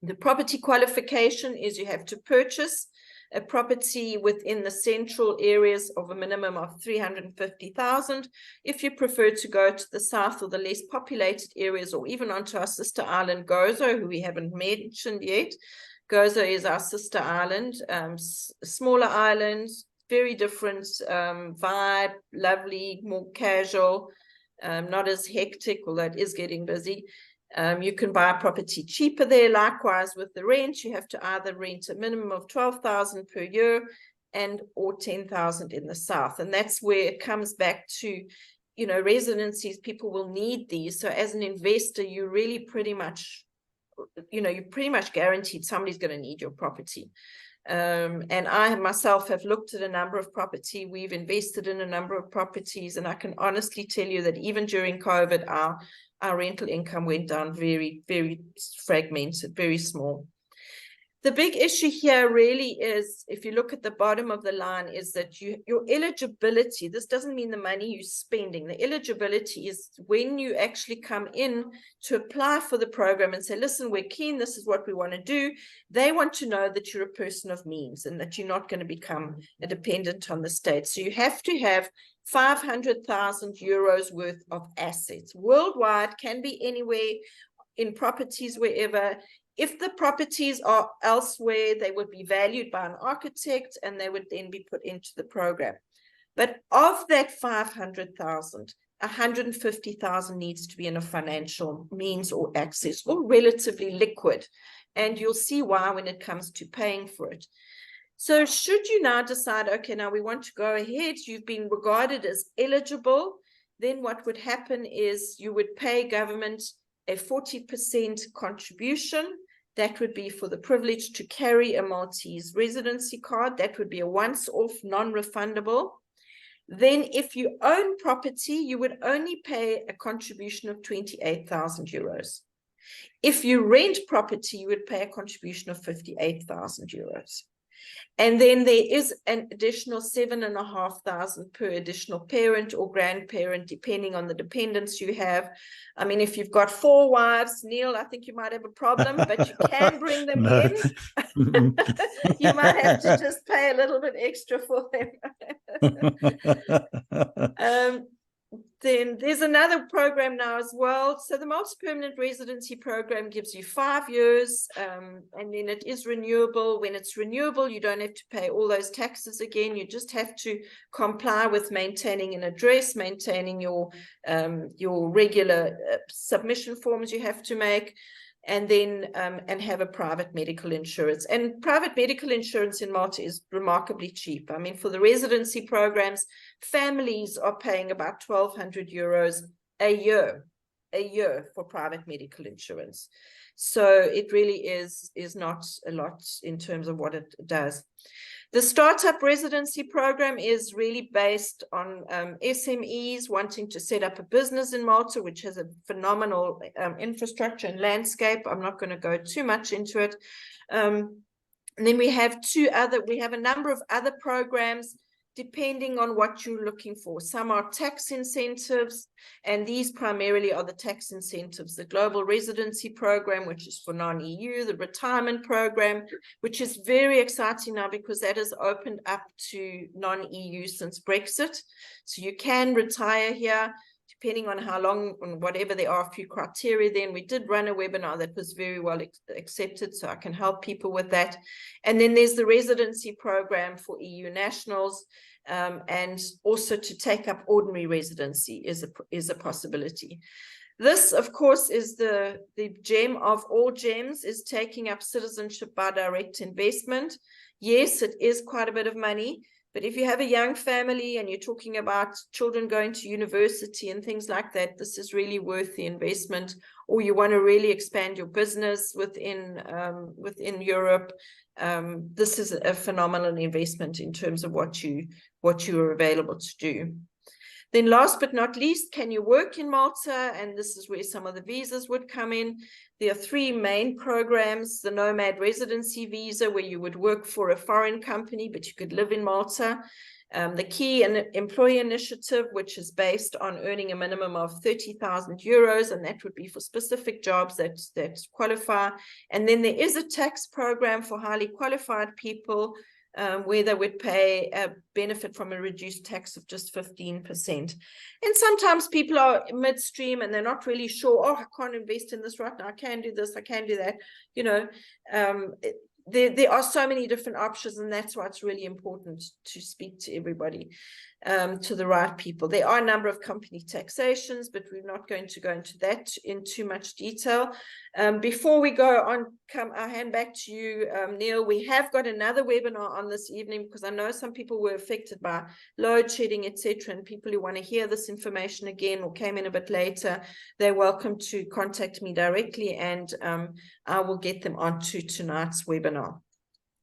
The property qualification is you have to purchase a property within the central areas of a minimum of 350,000. If you prefer to go to the south or the less populated areas, or even onto our sister island, Gozo, who we haven't mentioned yet. Gozo is our sister island, smaller island, very different vibe, lovely, more casual, not as hectic, although it is getting busy. You can buy a property cheaper there. Likewise with the rent, you have to either rent a minimum of 12,000 per year and or 10,000 in the south. And that's where it comes back to, you know, residencies. People will need these. So as an investor, you really pretty much, you know, you're pretty much guaranteed somebody's going to need your property. And I myself have looked at a number of property. We've invested in a number of properties, and I can honestly tell you that even during COVID, our rental income went down very, very fragmented, very small. The big issue here really is, if you look at the bottom of the line, is that your eligibility, this doesn't mean the money you're spending. The eligibility is when you actually come in to apply for the program and say, listen, we're keen, this is what we want to do. They want to know that you're a person of means and that you're not going to become a dependent on the state. So you have to have 500,000 euros worth of assets worldwide, can be anywhere in properties, wherever. If the properties are elsewhere, they would be valued by an architect and they would then be put into the program. But of that 500,000, 150,000 needs to be in a financial means or access or relatively liquid. And you'll see why when it comes to paying for it. So should you now decide, okay, now we want to go ahead, you've been regarded as eligible, then what would happen is you would pay government a 40% contribution. That would be for the privilege to carry a Maltese residency card. That would be a once-off, non-refundable. Then if you own property, you would only pay a contribution of 28,000 euros. If you rent property, you would pay a contribution of 58,000 euros. And then there is an additional 7,500 per additional parent or grandparent, depending on the dependents you have. I mean, if you've got 4 wives, Neil, I think you might have a problem, but you can bring them in. You might have to just pay a little bit extra for them. Then there's another program now as well. So the multi-permanent residency program gives you 5 years, and then it is renewable. When it's renewable, you don't have to pay all those taxes again. You just have to comply with maintaining an address, maintaining your regular submission forms you have to make, and then and have a private medical insurance. And private medical insurance in Malta is remarkably cheap. I mean, for the residency programs, families are paying about 1,200 euros a year for private medical insurance. So it really is not a lot in terms of what it does. The startup residency program is really based on SMEs wanting to set up a business in Malta, which has a phenomenal infrastructure and landscape. I'm not going to go too much into it. And then we have a number of other programs depending on what you're looking for. Some are tax incentives, and these primarily are the tax incentives. The Global Residency Program, which is for non-EU, the Retirement Program, which is very exciting now because that has opened up to non-EU since Brexit. So you can retire here, depending on how long, and whatever there are a few criteria. Then we did run a webinar that was very well accepted, so I can help people with that. And then there's the residency program for EU nationals, and also to take up ordinary residency is a possibility. This, of course, is the gem of all gems, is taking up citizenship by direct investment. Yes, it is quite a bit of money. But if you have a young family and you're talking about children going to university and things like that, this is really worth the investment. Or you want to really expand your business within Europe, this is a phenomenal investment in terms of what you are available to do. Then last but not least, can you work in Malta? And this is where some of the visas would come in. There are 3 main programs: the Nomad Residency Visa, where you would work for a foreign company, but you could live in Malta. The Key and Employee Initiative, which is based on earning a minimum of 30,000 euros, and that would be for specific jobs that qualify. And then there is a tax program for highly qualified people, where they would pay a benefit from a reduced tax of just 15%. And sometimes people are midstream and they're not really sure, oh, I can't invest in this right now, I can do this, I can do that. You know, there are so many different options, and that's why it's really important to speak to everybody. to the right people. There are a number of company taxations, but we're not going to go into that in too much detail. Before we go on, I'll hand back to you, Neil. We have got another webinar on this evening because I know some people were affected by load shedding, etc. And people who want to hear this information again or came in a bit later, they're welcome to contact me directly, and I will get them onto tonight's webinar.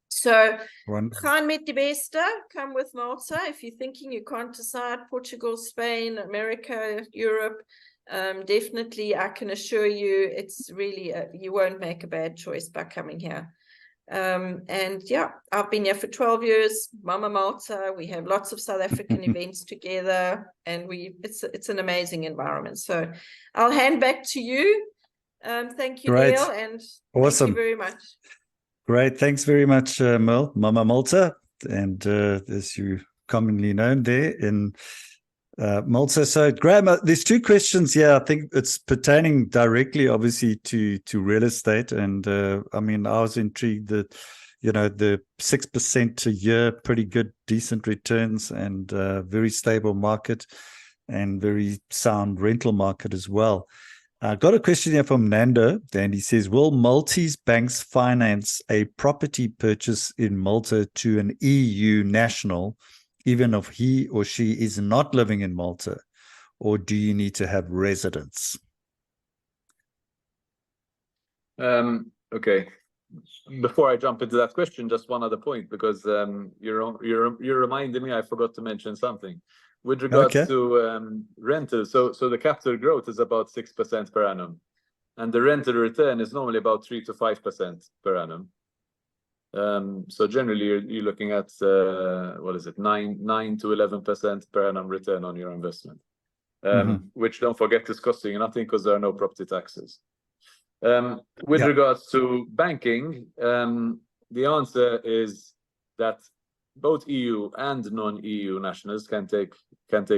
So, gaan met die beste, come with Malta. If you're thinking you can't decide, Portugal, Spain, America, Europe, definitely I can assure you it's really, you won't make a bad choice by coming here. And yeah, I've been here for 12 years, Mama Malta. We have lots of South African events together, and it's an amazing environment. So I'll hand back to you. Thank you, Great. Neil, and Awesome. thank you very much. Great. Thanks very much, Mel, Mama Malta, and as you commonly known there in Malta. So, Graham, there's two questions here. I think it's pertaining directly, obviously, to real estate. And I mean, I was intrigued that, you know, the 6% a year, pretty good, decent returns, and very stable market, and very sound rental market as well. I got a question here from Nando, and he says, will Maltese banks finance a property purchase in Malta to an EU national, even if he or she is not living in Malta, or do you need to have residence? Okay. Before I jump into that question, just one other point, because you're reminding me I forgot to mention something. With regards to rental, so the capital growth is about 6% per annum, and the rental return is normally about 3 to 5% per annum. So generally, you're looking at 9 to 11% per annum return on your investment, which, don't forget, is costing you nothing because there are no property taxes. With regards to banking, the answer is that both EU and non-EU nationals can take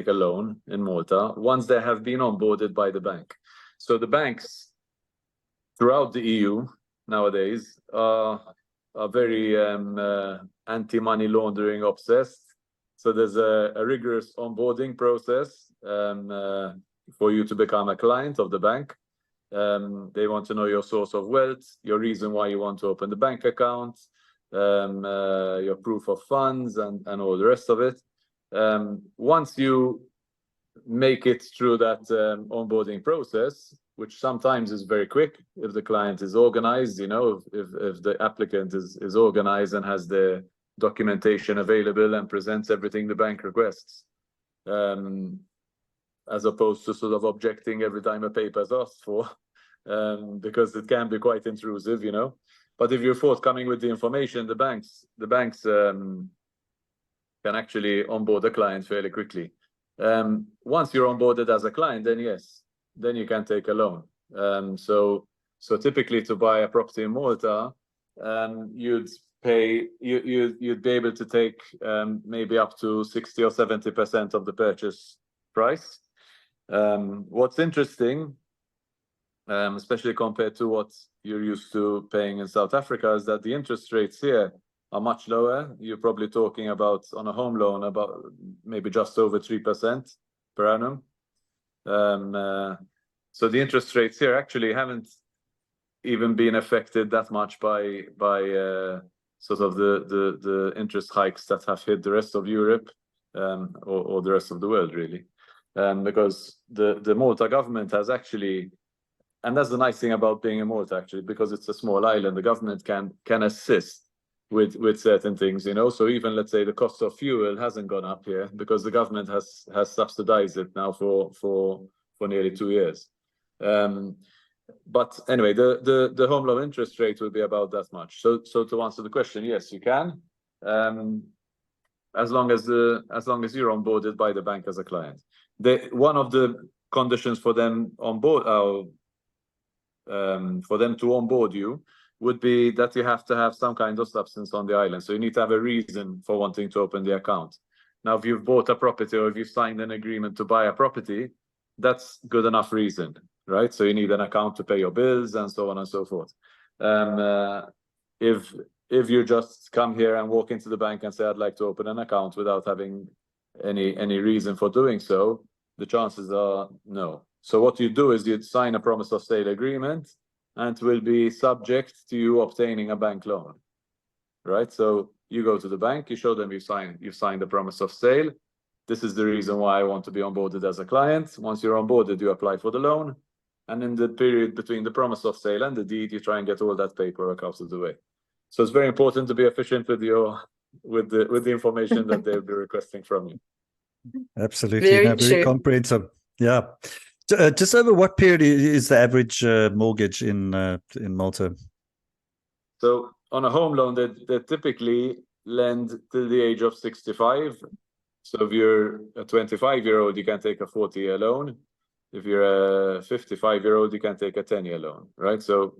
a loan in Malta once they have been onboarded by the bank. So the banks throughout the EU nowadays are very anti-money laundering obsessed. So there's a rigorous onboarding process for you to become a client of the bank. They want to know your source of wealth, your reason why you want to open the bank account, your proof of funds, and all the rest of it. Once you make it through that onboarding process, which sometimes is very quick if the client is organized, you know, if the applicant is organized and has the documentation available and presents everything the bank requests, as opposed to sort of objecting every time a paper is asked for, because it can be quite intrusive, you know. But if you're forthcoming with the information, the banks can actually onboard the client fairly quickly. Once you're onboarded as a client, then yes, then you can take a loan. So typically, to buy a property in Malta, you'd be able to take maybe up to 60 or 70% of the purchase price. What's interesting, especially compared to what you're used to paying in South Africa, is that the interest rates here are much lower. You're probably talking about, on a home loan, about maybe just over 3% per annum. So the interest rates here actually haven't even been affected that much by sort of the interest hikes that have hit the rest of Europe, or the rest of the world, really. Because the Malta government has actually, and that's the nice thing about being in Malta, actually, because it's a small island, the government can assist with certain things, you know. So even, let's say, the cost of fuel hasn't gone up here because the government has subsidized it now for nearly 2 years. But anyway, the home loan interest rate will be about that much. So to answer the question, yes, you can, as long as you're onboarded by the bank as a client. One of the conditions for them to onboard you would be that you have to have some kind of substance on the island. So you need to have a reason for wanting to open the account. Now, if you've bought a property or if you've signed an agreement to buy a property, that's good enough reason, right? So you need an account to pay your bills and so on and so forth. If you just come here and walk into the bank and say, I'd like to open an account without having any reason for doing so, the chances are no. So what you do is you'd sign a promise of sale agreement, and it will be subject to you obtaining a bank loan, right? So you go to the bank, you show them you've signed the promise of sale. This is the reason why I want to be onboarded as a client. Once you're onboarded, you apply for the loan. And in the period between the promise of sale and the deed, you try and get all that paperwork out of the way. So it's very important to be efficient with the information that they'll be requesting from you. Absolutely. Very No, very true. comprehensive. Yeah. Just over what period is the average mortgage in Malta? So on a home loan, they typically lend till the age of 65. So if you're a 25-year-old, you can take a 40-year loan. If you're a 55-year-old, you can take a 10-year loan, right? So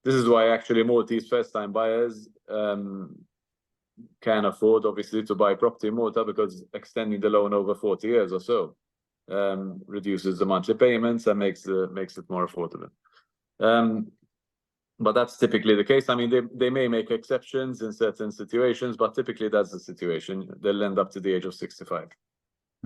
this is why actually Maltese first-time buyers can afford, obviously, to buy property in Malta, because extending the loan over 40 years or so reduces the monthly payments and makes it more affordable. But that's typically the case. I mean, they may make exceptions in certain situations, but typically that's the situation. They'll end up to the age of 65.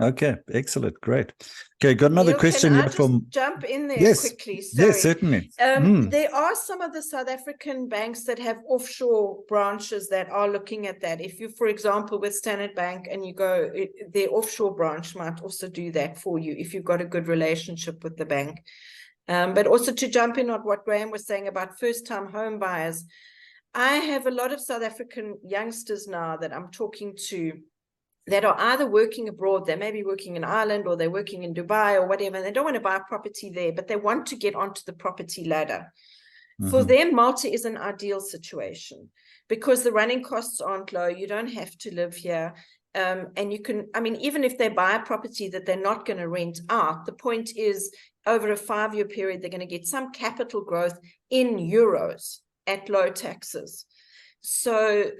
Okay, excellent, great. Okay, got another Neil, question can I here just from. jump in there Yes, quickly? Sorry. yes, certainly. There are some of the South African banks that have offshore branches that are looking at that. If you, for example, with Standard Bank and you go, their offshore branch might also do that for you if you've got a good relationship with the bank. But also to jump in on what Graham was saying about first-time home buyers, I have a lot of South African youngsters now that I'm talking to that are either working abroad, they may be working in Ireland, or they're working in Dubai or whatever, and they don't want to buy a property there, but they want to get onto the property ladder. For them, Malta is an ideal situation because the running costs aren't low. You don't have to live here. And you can, I mean, even if they buy a property that they're not going to rent out, the point is over a 5-year period, they're going to get some capital growth in euros at low taxes. So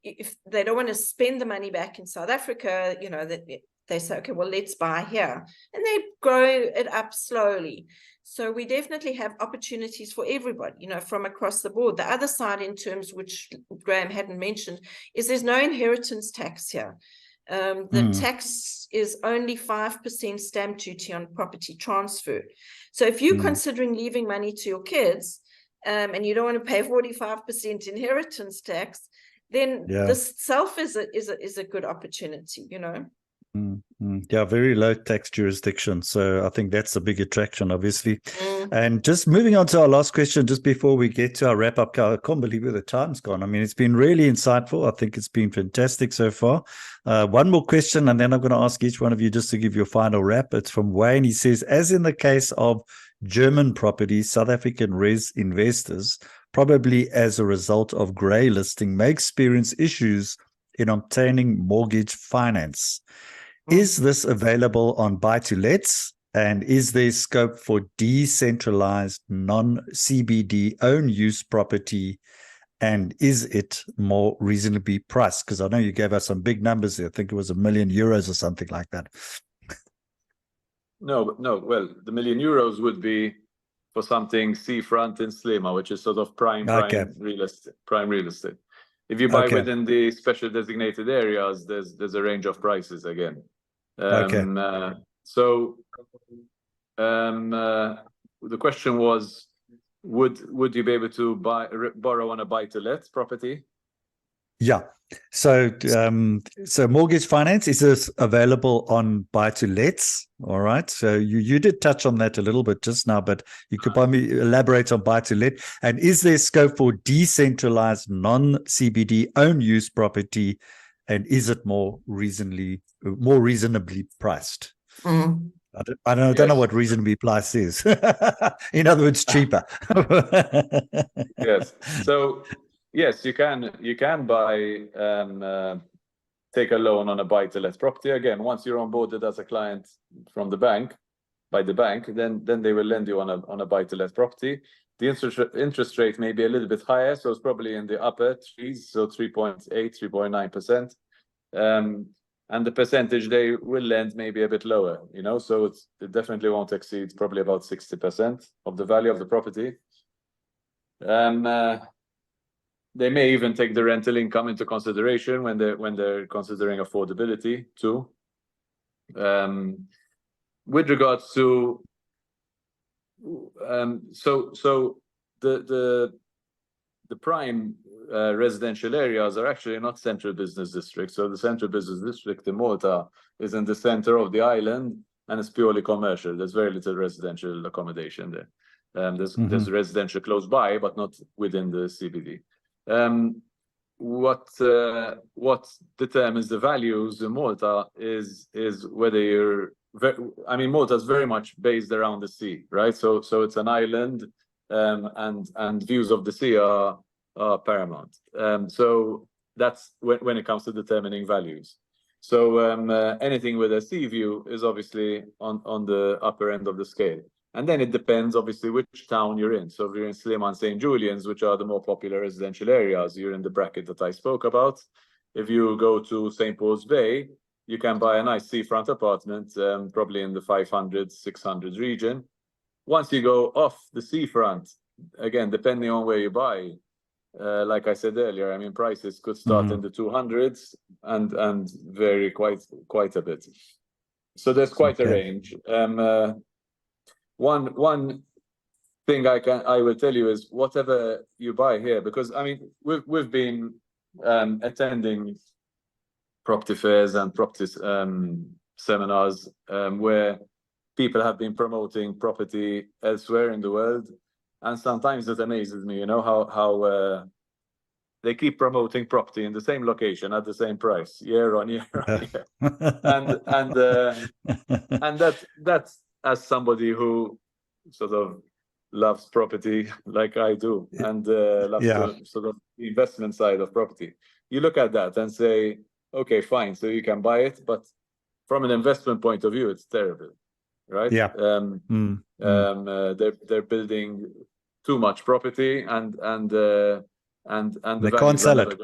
if they don't want to spend the money back in South Africa, you know, they say, okay, well, let's buy here. And they grow it up slowly. So we definitely have opportunities for everybody, you know, from across the board. The other side, in terms which Graham hadn't mentioned, is there's no inheritance tax here. The tax is only 5% stamp duty on property transfer. So if you're considering leaving money to your kids, and you don't want to pay 45% inheritance tax, then this itself is a good opportunity, you know. Yeah, very low tax jurisdiction. So I think that's a big attraction, obviously. And just moving on to our last question, just before we get to our wrap up, I can't believe where the time's gone. I mean, it's been really insightful. I think it's been fantastic so far. One more question, and then I'm going to ask each one of you just to give your final wrap. It's from Wayne. He says, as in the case of German properties, South African res investors, probably as a result of grey listing, may experience issues in obtaining mortgage finance. Is this available on buy-to-lets, and is there scope for decentralized non-CBD own use property, and is it more reasonably priced? Because I know you gave us some big numbers there. I think it was €1 million or something like that. No. Well, the €1 million would be for something seafront in Slima, which is sort of prime real estate. If you buy within the special designated areas, there's a range of prices again. So the question was, would you be able to borrow on a buy-to-let property? Yeah. So mortgage finance, is this available on buy-to-lets? All right. So you did touch on that a little bit just now, but you could probably elaborate on buy-to-let. And is there scope for decentralized non-CBD own use property, and is it more reasonably priced? I don't know what reasonably priced is. In other words, cheaper. Yes. So yes, you can buy take a loan on a buy-to-let property. Again, once you're onboarded as a client from the bank, by the bank, then they will lend you on a buy-to-let property. The interest rate may be a little bit higher, so it's probably in the upper threes, so 3.8, 3.9%. And the percentage they will lend may be a bit lower, you know, so it definitely won't exceed probably about 60% of the value of the property. They may even take the rental income into consideration when they're considering affordability too. With regards to the prime residential areas are actually not central business districts. So the central business district in Malta is in the center of the island, and it's purely commercial. There's very little residential accommodation there. There's residential close by, but not within the CBD. What determines the values in Malta is whether you're Malta is very much based around the sea, right? So it's an island, and views of the sea are paramount. So that's when it comes to determining values. So anything with a sea view is obviously on the upper end of the scale. And then it depends, obviously, which town you're in. So if you're in Sleman St. Julian's, which are the more popular residential areas, you're in the bracket that I spoke about. If you go to St. Paul's Bay, you can buy a nice seafront apartment, probably in the 500, 600 region. Once you go off the seafront, again, depending on where you buy, like I said earlier, prices could start in the 200s and vary quite a bit. So there's quite a range. One thing I will tell you is whatever you buy here, because we've been attending property fairs and property seminars where people have been promoting property elsewhere in the world, and sometimes it amazes me, how they keep promoting property in the same location at the same price year on year on year. and that's as somebody who sort of loves property like I do, and loves the sort of the investment side of property. You look at that and say, okay, fine, so you can buy it, but from an investment point of view, it's terrible, right? Yeah. They're building too much property, and the they can't sell it.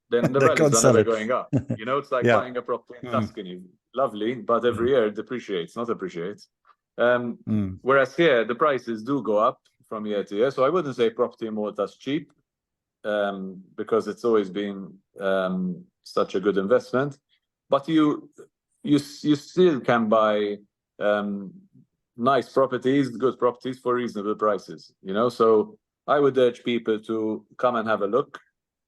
Then the values are never going up. It's like buying a property in Tuscany. Lovely, but every year it depreciates, not appreciates. Whereas here, the prices do go up from year to year. So I wouldn't say property in Malta is cheap, because it's always been such a good investment. But you still can buy nice properties, good properties for reasonable prices. So I would urge people to come and have a look,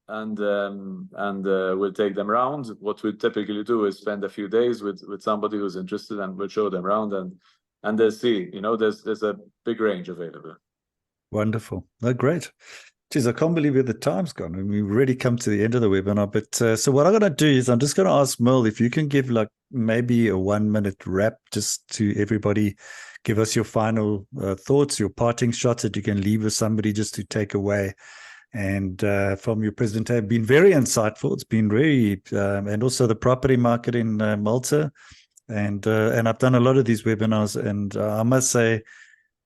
and we'll take them around. What we typically do is spend a few days with somebody who's interested, and we'll show them around, and they'll see, there's a big range available. Wonderful. Oh, great. Geez, I can't believe where the time's gone. We've already come to the end of the webinar. But so what I'm going to do is I'm just going to ask Merle if you can give like maybe a 1-minute wrap just to everybody. Give us your final thoughts, your parting shots that you can leave with somebody just to take away. And from your presentation, been very insightful. It's been very, and also the property market in Malta. And I've done a lot of these webinars, and I must say,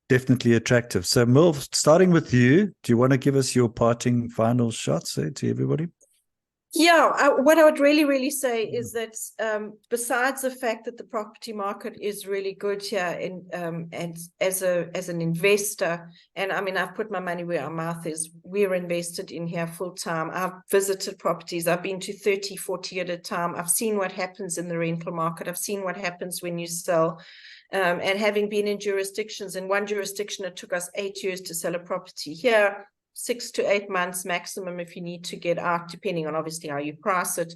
definitely attractive. So, Merle, starting with you, do you want to give us your parting final shots to everybody? Yeah, what I would really say is that besides the fact that the property market is really good here, and as an investor, and I've put my money where our mouth is. We're invested in here full time. I've visited properties. I've been to 30, 40 at a time. I've seen what happens in the rental market. I've seen what happens when you sell. And having been in jurisdictions, in one jurisdiction, it took us 8 years to sell a property. Here, 6 to 8 months maximum if you need to get out, depending on obviously how you price it.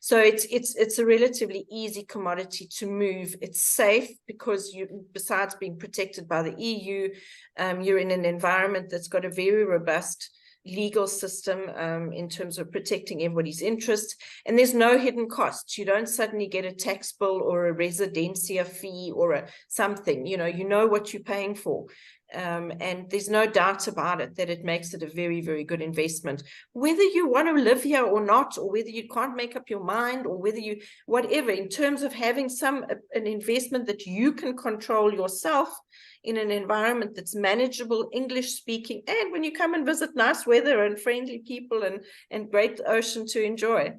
So it's a relatively easy commodity to move. It's safe because besides being protected by the EU, you're in an environment that's got a very robust legal system in terms of protecting everybody's interests, and there's no hidden costs. You don't suddenly get a tax bill or a residencia fee or something. You know what you're paying for. And there's no doubt about it that it makes it a very, very good investment. Whether you want to live here or not, or whether you can't make up your mind, or whether you, whatever, in terms of having an investment that you can control yourself in an environment that's manageable, English speaking, and when you come and visit, nice weather and friendly people and great ocean to enjoy.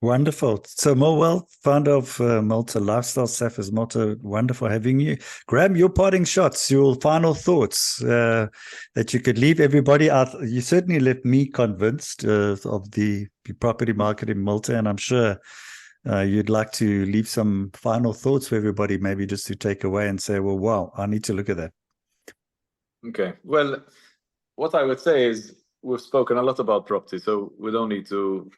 Wonderful. So, Merle, founder of Malta Lifestyle Safa's Malta, wonderful having you. Graham, your parting shots, your final thoughts that you could leave everybody out. You certainly left me convinced of the property market in Malta, and I'm sure you'd like to leave some final thoughts for everybody, maybe just to take away and say, well, wow, I need to look at that. Okay. Well, what I would say is we've spoken a lot about property, so we don't need to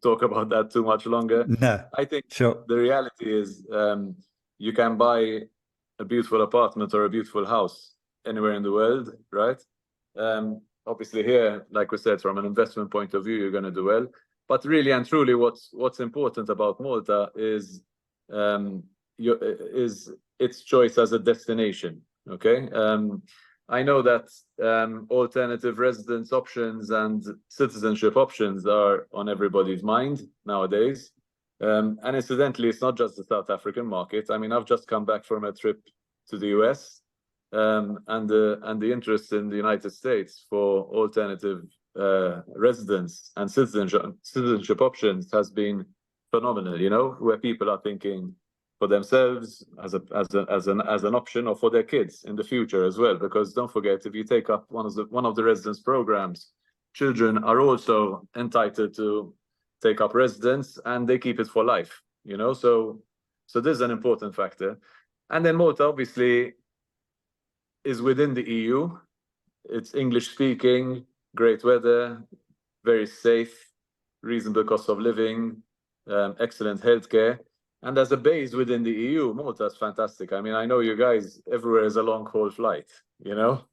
talk about that too much longer. No, I think sure. the reality is you can buy a beautiful apartment or a beautiful house anywhere in the world, right? Obviously here, like we said, from an investment point of view, you're going to do well. But really and truly, what's important about Malta is its choice as a destination. Okay, I know that alternative residence options and citizenship options are on everybody's mind nowadays. And incidentally, it's not just the South African market. I mean, I've just come back from a trip to the US, and the interest in the United States for alternative residence and citizenship options has been phenomenal. You know, where people are thinking for themselves as an option, or for their kids in the future as well. Because don't forget, if you take up one of the residence programs, children are also entitled to take up residence, and they keep it for life. You know, so this is an important factor. And then Malta obviously is within the EU. It's English speaking, great weather, very safe, reasonable cost of living, excellent healthcare. And as a base within the EU, Malta is fantastic. I mean, I know you guys, everywhere is a long haul flight, you know?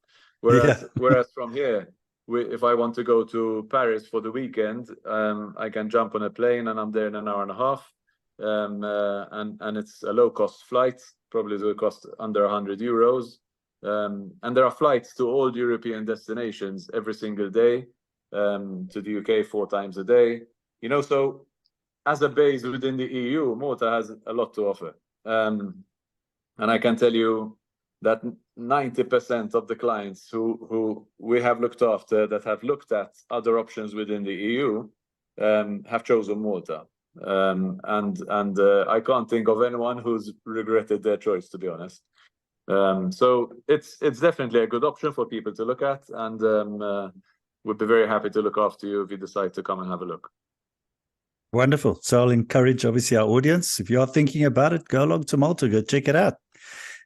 Whereas from here, if I want to go to Paris for the weekend, I can jump on a plane and I'm there in an hour and a half. And it's a low cost flight, probably will cost under 100 euros. And there are flights to all European destinations every single day, to the UK 4 times a day, you know, so as a base within the EU, Malta has a lot to offer. And I can tell you that 90% of the clients who we have looked after that have looked at other options within the EU have chosen Malta. And I can't think of anyone who's regretted their choice, to be honest. So it's definitely a good option for people to look at, and we'd be very happy to look after you if you decide to come and have a look. Wonderful. So I'll encourage, obviously, our audience, if you are thinking about it, go along to Malta, go check it out.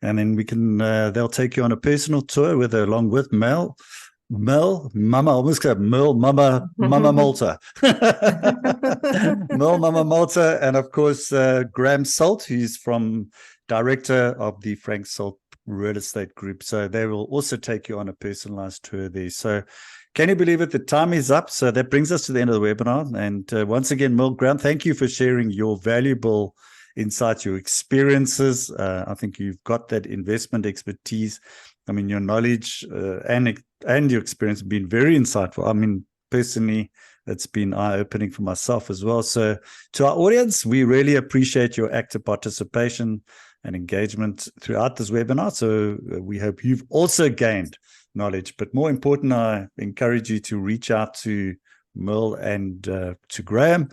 And then we can, they'll take you on a personal tour along with Mama Malta. Mama Malta. And of course, Graham Salt, who's from director of the Frank Salt Real Estate Group. So they will also take you on a personalized tour there. So can you believe it? The time is up. So that brings us to the end of the webinar. And once again, Graham, thank you for sharing your valuable insights, your experiences. I think you've got that investment expertise. I mean, your knowledge and your experience have been very insightful. I mean, personally, it's been eye-opening for myself as well. So to our audience, we really appreciate your active participation and engagement throughout this webinar. So we hope you've also gained knowledge. But more important, I encourage you to reach out to Merle and to Graham.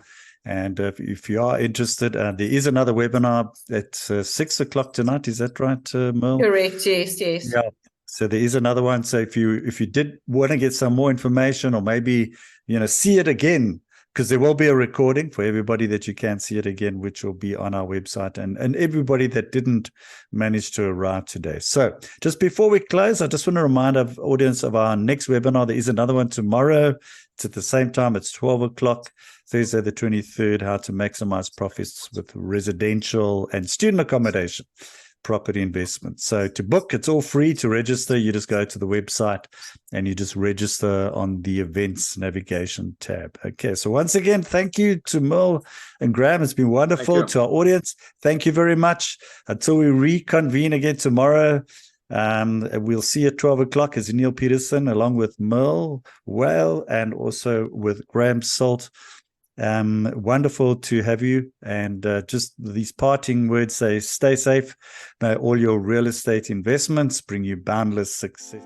And if you are interested, there is another webinar at 6 o'clock tonight. Is that right, Merle? Correct. Yes. Yeah. So there is another one. So if you did want to get some more information, or maybe, you know, see it again, because there will be a recording for everybody that you can see it again, which will be on our website, and everybody that didn't manage to arrive today. So just before we close, I just want to remind our audience of our next webinar. There is another one tomorrow. It's at the same time. It's 12 o'clock, Thursday the 23rd, how to maximize profits with residential and student accommodation property investment. So to book, it's all free. To register, you just go to the website and you just register on the events navigation tab. Okay, so once again, thank you to Merle and Graham. It's been wonderful. To our audience, thank you very much. Until we reconvene again tomorrow, we'll see you at 12 o'clock as Neil Peterson along with Merle Whale and also with Graham Salt. Wonderful to have you, and just these parting words say, stay safe. May all your real estate investments bring you boundless success.